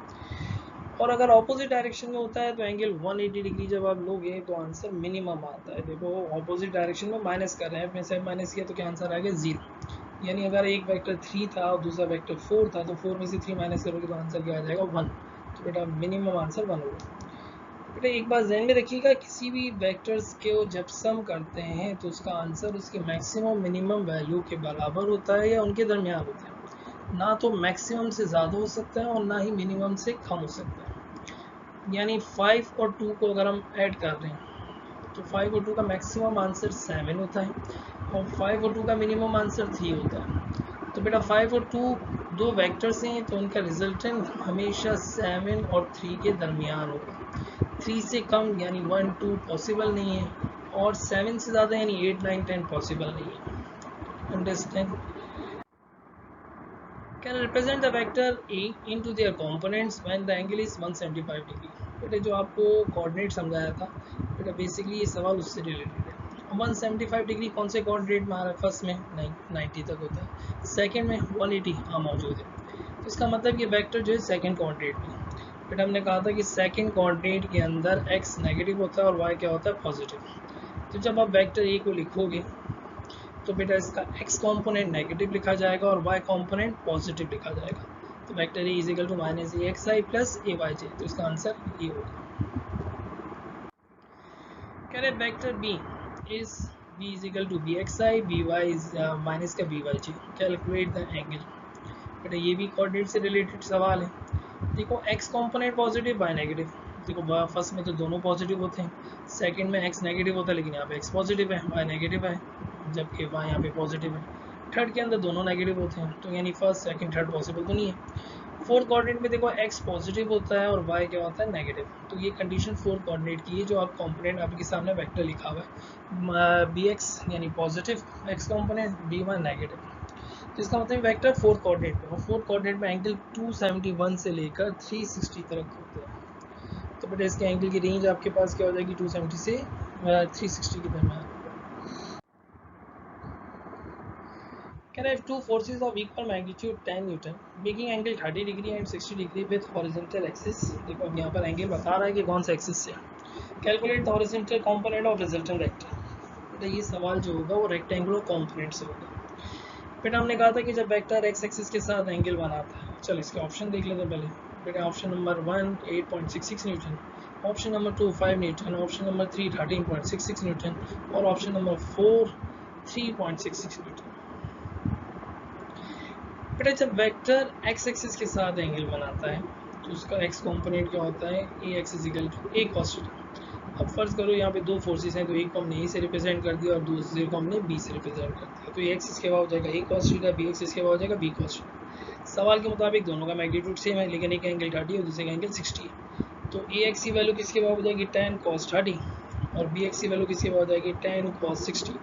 और अगर ऑपोजिट डायरेक्शन में होता है तो एंगल 180 डिग्री जब आप लोगे तो आंसर मिनिमम आता है। देखो ऑपोजिट डायरेक्शन में माइनस कर रहे हैं, अपने 7 माइनस किया तो क्या आंसर आ गया 0। यानी अगर एक वेक्टर 3 था और दूसरा वेक्टर 4 था तो 4 में से 3 माइनस करोगे तो आंसर क्या आ जाएगा 1। तो बेटा मिनिमम आंसर 1 होगा। बेटा एक बात ध्यान में रखिएगा, किसी भी वेक्टर्स को जब सम करते हैं तो उसका आंसर उसके मैक्सिमम मिनिमम वैल्यू के बराबर होता है या उनके दरमियान होता है। ना तो मैक्सिमम से ज़्यादा हो सकता है और ना ही मिनिमम से कम हो सकता है। यानी 5 और 2 को अगर हम ऐड कर रहे हैं तो 5 और 2 का मैक्सिमम आंसर 7 होता है और 5 और 2 का मिनिमम आंसर 3 होता है। तो बेटा 5 और 2 दो वेक्टर्स हैं तो उनका रिजल्टेंट हमेशा 7 और 3 के दरमियान होगा। 3 से कम यानी 1 2 पॉसिबल नहीं है और 7 से ज़्यादा यानी 8 9 10 पॉसिबल नहीं है। Understand. Can represent the vector A into their components when the angle is 175 degree। बेटे जो आपको कोऑर्डिनेट समझाया था बेटा, बेसिकली ये सवाल उससे रिलेटेड है। 175 डिग्री कौन से कोऑर्डिनेट में आ रहा है? फर्स्ट में 90 तक होता है, सेकंड में 180 हाँ मौजूद है। तो इसका मतलब ये वेक्टर जो है सेकंड कोऑर्डिनेट में। बेटा हमने कहा था कि सेकंड कोऑर्डिनेट के अंदर x नेगेटिव होता है और y क्या होता है पॉजिटिव। तो जब आप वेक्टर ए को लिखोगे तो बेटा इसका x कॉम्पोनेंट नेगेटिव लिखा जाएगा और y कॉम्पोनेंट पॉजिटिव लिखा जाएगा। तो vector a is equal to minus a x i plus a y j. तो इसका आंसर ये होगा। कह रहे vector b is b is equal to b x i b y is minus का b y j. Calculate the angle. बेटा ये भी कोऑर्डिनेट से रिलेटेड सवाल है। देखो x component positive y negative. देखो फर्स्ट में तो दोनों पॉजिटिव होते हैं, सेकंड में x नेगेटिव होता है लेकिन यहाँ पे x पॉजिटिव है y नेगेटिव है, जबकि y यहाँ पे पॉजिटिव है। थर्ड के अंदर दोनों नेगेटिव होते हैं तो यानी फर्स्ट सेकंड थर्ड पॉसिबल तो नहीं है। फोर्थ कोऑर्डिनेट में देखो x पॉजिटिव होता है और y क्या होता है नेगेटिव। तो ये कंडीशन फोर्थ कोऑर्डिनेट की है जो आप कॉम्पोनेंट आपके सामने वेक्टर लिखा हुआ है बी एक्स यानी positive x component B Y negative. तो इसका मतलब वेक्टर फोर्थ कोऑर्डिनेट में और फोर्थ कोऑर्डिनेट में एंगल 271 से लेकर 360 तक होते हैं। तो बेटा इसके एंगल की रेंज आपके पास क्या हो जाएगी 270 से 360 के दरमियान। Can have two forces of equal magnitude 10 Newton making angle 30 degree and 60 degree with horizontal axis। देखो अब यहाँ पर एंगल बता रहा है कि कौन सा एक्सिस से। Calculate the horizontal component of resultant vector. बेटा ये सवाल जो होगा वो रेक्टेंगुलर कंपोनेंट से होगा। बेटा हमने कहा था कि जब वेक्टर एक्स एक्सिस के साथ एंगल बनाता है, चलो इसके ऑप्शन देख लेते हैं पहले। बेटा option number 1 8.66 Newton, option number 2 5 Newton, option number 3 13.66 Newton और ऑप्शन नंबर 4 3.66 न्यूटन। बेटा जब वेक्टर एक्स एक्सिस के साथ एंगल बनाता है तो उसका एक्स कंपोनेंट क्या होता है a x is equal to a cos theta. अब फर्ज करो यहाँ पे दो फोर्सेस हैं तो एक को हमने ए से रिप्रेजेंट कर दिया और दूसरे को हमने बी से रिप्रेजेंट कर दिया। तो ए एक्सिस के बाद हो जाएगा ए कॉस थीटा, बी एक्सिस के बाद हो जाएगा बी कॉस थीटा। सवाल के मुताबिक दोनों का मैग्नीट्यूड सेम है लेकिन एक एंगल 30 और दूसरे का एंगल 60 है। तो ए एक्स की वैल्यू किसके बाद हो जाएगी 10 cos 30 और बी एक्स की वैल्यू किसके बाद हो जाएगी 10 cos 60।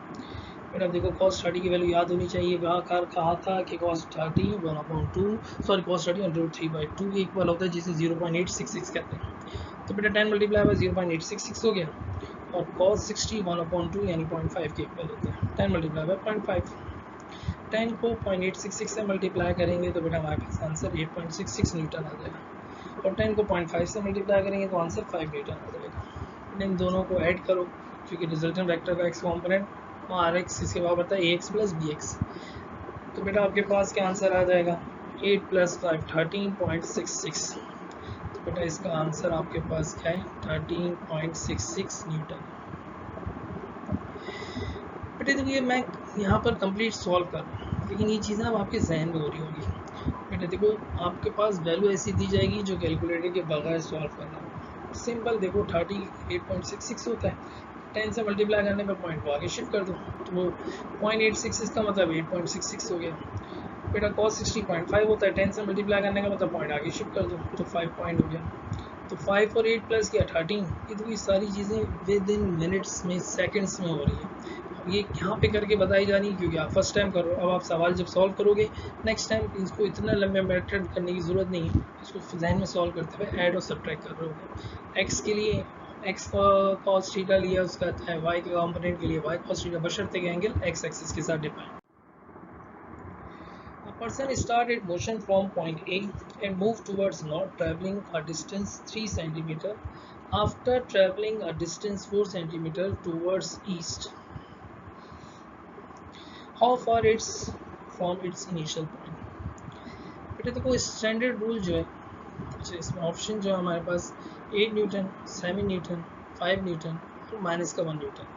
बेटा देखो cos 30 की वैल्यू याद होनी चाहिए। वहाँ कहा था कि cos 30 1/2 सॉरी cos 30 √3/2 के इक्वल होता है जिसे 0.866 कहते हैं। तो बेटा 10 मल्टीप्लाई बाय 0.866 हो गया और cos 60 1/2 यानी 0.5 के इक्वल होता है। 10 मल्टीप्लाई बाय 0.5, 10 को 0.866 से मल्टीप्लाई करेंगे तो बेटा हमारे पास आंसर 8.66 न्यूटन आ जाएगा और 10 को 0.5 से मल्टीप्लाई करेंगे तो आंसर 5 न्यूटन आ जाएगा। इन दोनों को ऐड करो क्योंकि रिजल्टेंट वेक्टर का एक्स कॉम्पोनेंट आर एक्स इसके बाद आता है a x plus B x. तो बेटा आपके पास क्या आंसर आ जाएगा 8 + 5 13.66। तो बेटा इसका आंसर आपके पास क्या है 13.66 न्यूटन। बेटे देखिए मैं यहाँ पर कंप्लीट सॉल्व कर रहा हूँ लेकिन ये चीज़ें अब आपके जहन में हो रही होंगी। बेटे देखो आपके पास वैल्यू ऐसी दी जाएगी जो कैलकुलेटर के बगैर सॉल्व करना होगा। सिंपल देखो 38.66 होता है, 10 से मल्टीप्लाई करने पर पॉइंट को आगे शिफ्ट कर दो तो 0.866 का मतलब 8.66 हो गया। बेटा cos 60 0.5 होता है, 10 से मल्टीप्लाई करने का मतलब पॉइंट आगे शिफ्ट कर दो तो 5 पॉइंट हो गया। तो 5 और 8 प्लस किया 13। ये तो ये सारी चीज़ें विद इन मिनट्स में, सेकंड्स में हो रही है। अब ये यहाँ पे करके बताई जा रही है क्योंकि आप फर्स्ट टाइम कर रहे हो। अब आप सवाल जब सॉल्व करोगे नेक्स्ट टाइम इसको इतना लंबे मेथड करने की ज़रूरत नहीं है, इसको जहन में सॉल्व करते हुए ऐड और सब्ट्रैक्ट कर रहे हो। एक्स के लिए एक्स का कॉस थीटा लिया, उसका वाई के कॉम्पोनेंट के लिए वाई कॉस थीटा, बशर्ते के एंगल एक्स एक्सिस के साथ define. A person started motion from point A and moved towards north, traveling a distance 3 cm. After traveling a distance 4 cm towards east, how far it's from its initial point? बेटे देखो standard rule जो है, अच्छा इसमें option जो है हमारे पास 8 Newton, 7 Newton, 5 Newton और माइनस का 1 न्यूटन।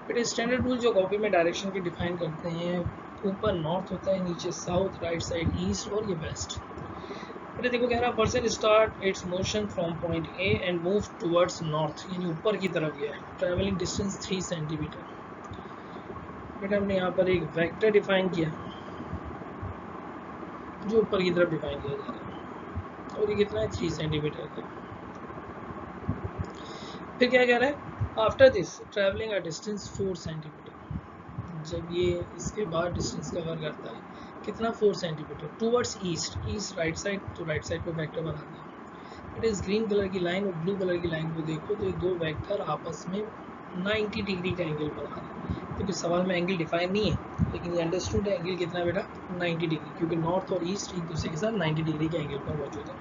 बेटे स्टैंडर्ड रूल जो कॉपी में डायरेक्शन के डिफाइन करते हैं, ऊपर नॉर्थ होता है, नीचे साउथ, राइट साइड ईस्ट और ये वेस्ट। बेटे देखो कह रहा है person start it's motion from point A and move towards north, यानी ऊपर की तरफ गया है, ट्रैवलिंग डिस्टेंस 3 सेंटीमीटर। बेटा हमने यहाँ पर एक वेक्टर डिफाइन किया जो ऊपर की तरफ डिफाइन किया जा रहा है और ये कितना है 3 सेंटीमीटर का। फिर क्या कह रहा है, after this travelling a distance 4 centimetre, जब ये इसके बाद डिस्टेंस कवर करता है कितना 4 centimetre towards east, east right side, तो राइट साइड पे वेक्टर बना दिया। इट इज़ ग्रीन कलर की लाइन और ब्लू कलर की लाइन को देखो तो ये दो वेक्टर आपस में 90 डिग्री का एंगल बना रहे हैं। क्योंकि सवाल में एंगल डिफाइन नहीं है लेकिन ये अंडरस्टूड है, एंगल कितना बेटा 90 डिग्री, क्योंकि नॉर्थ और ईस्ट एक दूसरे के साथ 90 डिग्री के एंगल पर मौजूद है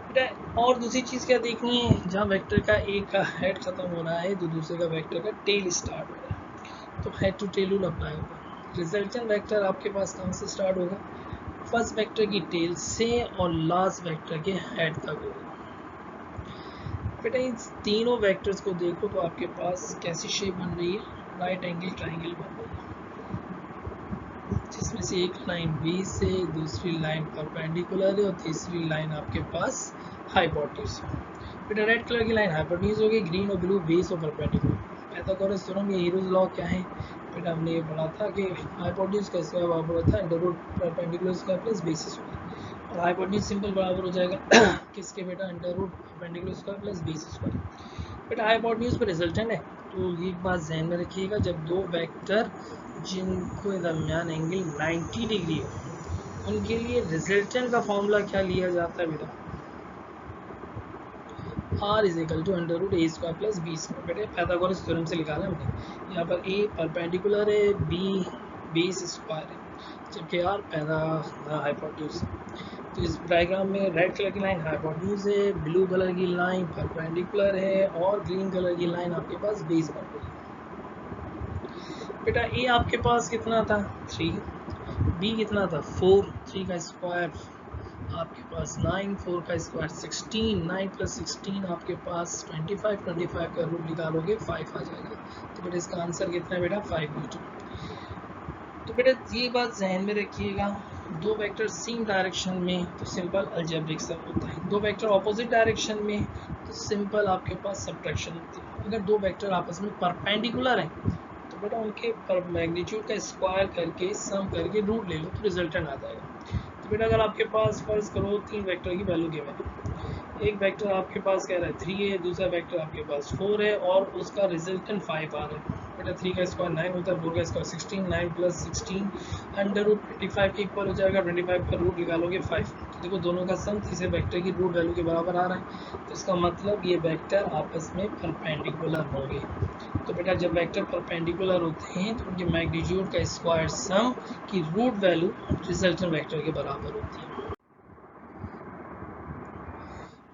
बेटा। और दूसरी चीज़ क्या देखनी है, जहाँ वेक्टर का एक का हेड खत्म हो रहा है तो दूसरे का वेक्टर का टेल स्टार्ट हो रहा है, तो head to tail rule apply होगा। रिजल्टेंट वेक्टर आपके पास कहाँ से स्टार्ट होगा, फर्स्ट वेक्टर की टेल से और लास्ट वेक्टर के हेड तक होगा। बेटा इन तीनों वेक्टर्स को देखो तो आपके पास कैसी शेप बन रही है, राइट एंगल ट्राइंगल बन रही है, जिसमें से एक लाइन बी से, दूसरी लाइन परपेंडिकुलर है और तीसरी लाइन आपके पास हाइपोटेन्यूज है। बेटा रेड कलर की लाइन हाइपोटेन्यूज होगी, ग्रीन और ब्लू बेस और परपेंडिकुलर। पाइथागोरस थ्योरम या हीरोज लॉ क्या है बेटा, हमने ये पढ़ा था कि हाइपोटेन्यूज का स्क्वायर बराबर होता है under root perpendicular square plus basis square, और हाइपोटेन्यूज सिंपल बराबर हो जाएगा किसके बेटा, under root perpendicular square plus basis square. बेटा हाइपोटेन्यूज पर रिजल्टेंट है, तो ये बात ध्यान में रखिएगा, जब दो वेक्टर जिनको दरमियान एंगल 90 डिग्री हो उनके लिए रिजल्टेंट का फॉर्मूला क्या लिया जाता है बेटा, R is equal to under root A square plus B square. बेटे पाइथागोरस थ्योरम से निकाला हमने, यहाँ पर A परपेंडिकुलर है, B बेस स्क्वायर है, जबकि R पैदा हाइपोटेन्यूज है। तो इस डायग्राम में रेड कलर की लाइन हाइपोटेन्यूज है, ब्लू कलर की लाइन परपेंडिकुलर है और ग्रीन कलर की लाइन आपके पास बेस बन रही है। बेटा A आपके पास कितना था 3, B कितना था 4, 3 का स्क्वायर आपके पास 9, 4 का स्क्वायर 16, 9 प्लस 16 आपके पास 25, 25 का रूट निकालोगे 5 आ जाएगा। तो बेटा इसका आंसर कितना है बेटा 5 न्यूटन। तो बेटा ये बात जहन में रखिएगा, दो वेक्टर सेम डायरेक्शन में तो सिंपल अलजेब्रिक सम होता है, दो वेक्टर ऑपोजिट डायरेक्शन में तो सिंपल आपके पास सब्ट्रैक्शन होती है। अगर दो वेक्टर आपस में परपेंडिकुलर हैं तो बेटा उनके पर मैग्नीट्यूड का स्क्वायर करके सम करके रूट ले लो तो रिजल्टेंट आ जाएगा। तो बेटा अगर आपके पास फर्ज करो तीन वेक्टर की वैल्यू गिवन है, एक वेक्टर आपके पास कह रहा है 3 है, दूसरा वेक्टर आपके पास 4 है और उसका रिजल्टेंट 5 आ रहा है। बेटा 3 का स्क्वायर 9 होता है, 4 का स्क्वायर 16, 9 प्लस 16 अंडर रूट 25 के इक्वल हो जाएगा, 25 का रूट निकालोगे 5। तो देखो दोनों का सम तीसरे वेक्टर की रूट वैल्यू के बराबर आ रहा है, तो इसका मतलब ये वेक्टर आपस में परपेंडिकुलर होंगे। तो बेटा जब वेक्टर परपेंडिकुलर होते हैं तो उनके मैग्नीट्यूड का स्क्वायर सम की रूट वैल्यू रिजल्टेंट वेक्टर के बराबर होती है।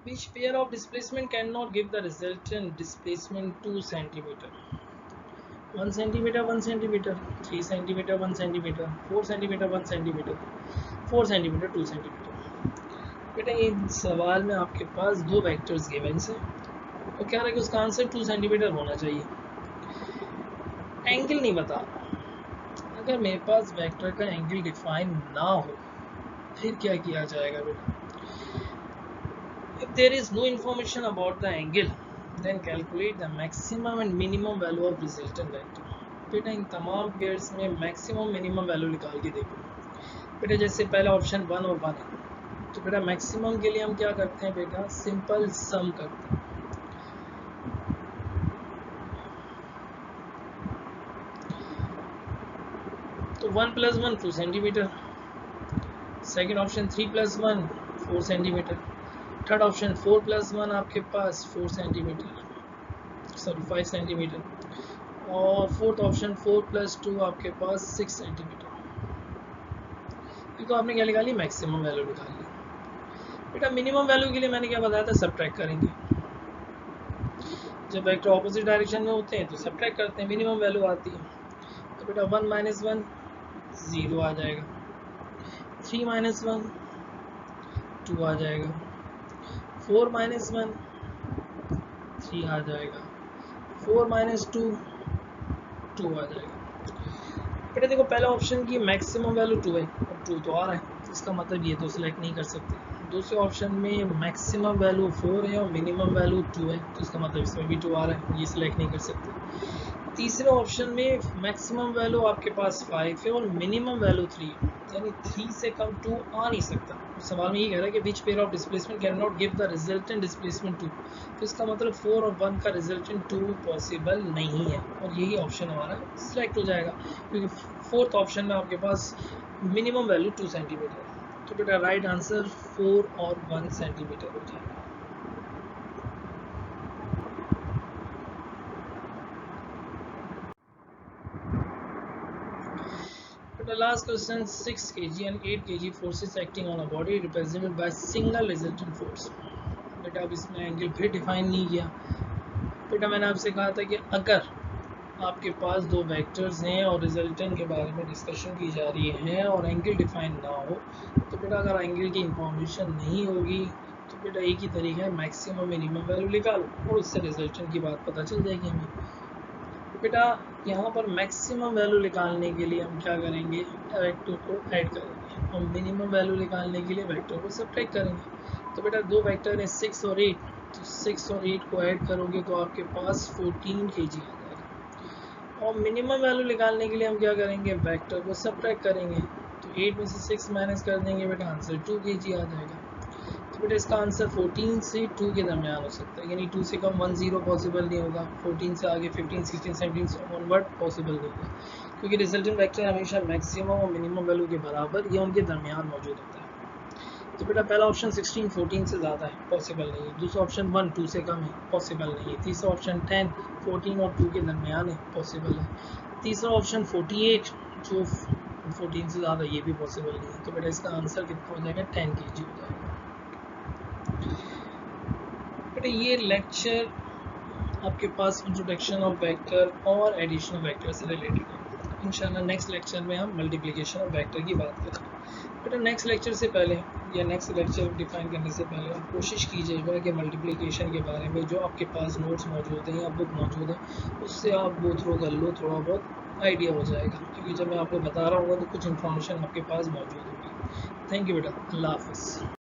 Which pair of displacement cannot give the resultant displacement 2 centimeter? 1 centimeter 1 centimeter, 3 centimeter 1 centimeter, 4 centimeter 1 centimeter, 4 centimeter 2 centimeter। बेटा ये सवाल में आपके पास दो वेक्टर्स गिवन है और क्या रहा है कि उसका आंसर 2 सेंटीमीटर होना चाहिए, एंगल नहीं बता। अगर मेरे पास वेक्टर का एंगल डिफाइन ना हो फिर क्या किया जाएगा बेटा, if there is no information about the angle then calculate the maximum and minimum value of resultant vector। बेटा इन तमाम पेयर्स में मैक्सिमम मिनिमम वैल्यू निकाल के देखो। बेटा जैसे पहला ऑप्शन 1 और 1 है, तो बेटा मैक्सिमम के लिए हम क्या करते हैं बेटा, सिंपल सम करते हैं। तो 1 + 1 2 centimetre, second option 3 + 1 4 centimetre, third option 4 + 1 आपके पास 4 सेंटीमीटर, सॉरी 5 सेंटीमीटर, और फोर्थ ऑप्शन 4 + 2 आपके पास 6 सेंटीमीटर। तो आपने क्या निकाल ली, मैक्सिमम वैल्यू निकाल ली। बेटा मिनिमम वैल्यू के लिए मैंने क्या बताया था, सब्ट्रैक्ट करेंगे। जब वेक्टर ऑपोजिट डायरेक्शन में होते हैं तो सब्ट्रैक्ट करते हैं, मिनिमम वैल्यू आती है। तो बेटा 1 - 1 0 आ जाएगा, 3 - 1 2 आ जाएगा, 4 - 1 3 आ जाएगा, 4 - 2 2 आ जाएगा। बेटा देखो पहला ऑप्शन की मैक्सिमम वैल्यू 2 है और 2 तो आ रहा है, तो इसका मतलब ये तो सिलेक्ट नहीं कर सकते। दूसरे ऑप्शन में मैक्सिमम वैल्यू 4 है और मिनिमम वैल्यू 2 है, तो इसका मतलब इसमें भी 2 आ रहा है, ये सिलेक्ट नहीं कर सकते। तीसरे ऑप्शन में मैक्सिमम वैल्यू आपके पास 5 है और मिनिमम वैल्यू 3 है, यानी 3 से कम 2 आ नहीं सकता। सवाल में ये कह रहा है कि which pair of displacement can not give the resultant displacement 2, तो इसका मतलब 4 और 1 का रिजल्टेंट 2 पॉसिबल नहीं है, और यही ऑप्शन हमारा सिलेक्ट हो जाएगा, क्योंकि फोर्थ ऑप्शन में आपके पास मिनिमम वैल्यू 2 सेंटीमीटर है। तो बेटा राइट आंसर 4 और 1 सेंटीमीटर हो जाएगा। The last question, 6 kg and 8 kg forces acting on a body represented by single resultant force। बेटा अब इसमें एंगल फिर डिफाइन नहीं किया। बेटा मैंने आपसे कहा था कि अगर आपके पास दो वेक्टर्स हैं और रिजल्टेंट के बारे में डिस्कशन की जा रही है और एंगल डिफाइन ना हो, तो बेटा अगर एंगल की इंफॉर्मेशन नहीं होगी तो बेटा एक ही तरीका है, मैक्सिमम मिनिमम वैल्यू निकालो और उससे रिजल्टेंट की बात पता चल जाएगी हमें। बेटा यहाँ पर मैक्सिमम वैल्यू निकालने के लिए हम क्या करेंगे, वेक्टर को ऐड करेंगे, और मिनिमम वैल्यू निकालने के लिए वेक्टर को सब्ट्रैक्ट करेंगे। तो बेटा दो वेक्टर हैं 6 और 8, तो 6 और 8 को ऐड करोगे तो आपके पास 14 kg आ जाएगा। और मिनिमम वैल्यू निकालने के लिए हम क्या करेंगे, वेक्टर को सब्ट्रैक्ट करेंगे, तो 8 में से 6 माइनस कर देंगे, बेटा आंसर 2 kg आ जाएगा। तो बेटा इसका आंसर 14 से 2 के दरमियान हो सकता है, यानी 2 से कम 1 0 पॉसिबल नहीं होगा, 14 से आगे 15 16 17 ऑनवर्ड पॉसिबल नहीं होगा, क्योंकि रिजल्टेंट वेक्टर हमेशा मैक्सिमम और मिनिमम वैल्यू के बराबर या उनके दरमियान मौजूद होता है। तो बेटा पहला ऑप्शन 16 14 से ज़्यादा है, पॉसिबल नहीं है। दूसरा ऑप्शन 1 2 से कम है, पॉसिबल नहीं है। तीसरा ऑप्शन 10 14 और 2 के दरमियान है, पॉसिबल है। तीसरा ऑप्शन 48 जो 14 से ज़्यादा, ये भी पॉसिबल नहीं है। तो बेटा इसका आंसर कितना हो जाएगा, 10 kg हो जाएगा। बेटा ये लेक्चर आपके पास इंट्रोडक्शन ऑफ वेक्टर और एडिशन ऑफ वेक्टर से रिलेटेड है। इंशाल्लाह नेक्स्ट लेक्चर में हम मल्टीप्लिकेशन ऑफ वेक्टर की बात करेंगे। बेटा नेक्स्ट लेक्चर से पहले या नेक्स्ट लेक्चर डिफाइन करने से पहले आप कोशिश कीजिएगा कि मल्टीप्लिकेशन के बारे में जो आपके पास नोट्स मौजूद हैं या बुक मौजूद है उससे आप गो थ्रू कर लो, थोड़ा बहुत आइडिया हो जाएगा, क्योंकि जब मैं आपको बता रहा हूँ तो कुछ इन्फॉर्मेशन आपके पास मौजूद होगी। थैंक यू बेटा, अल्लाह हाफिज़।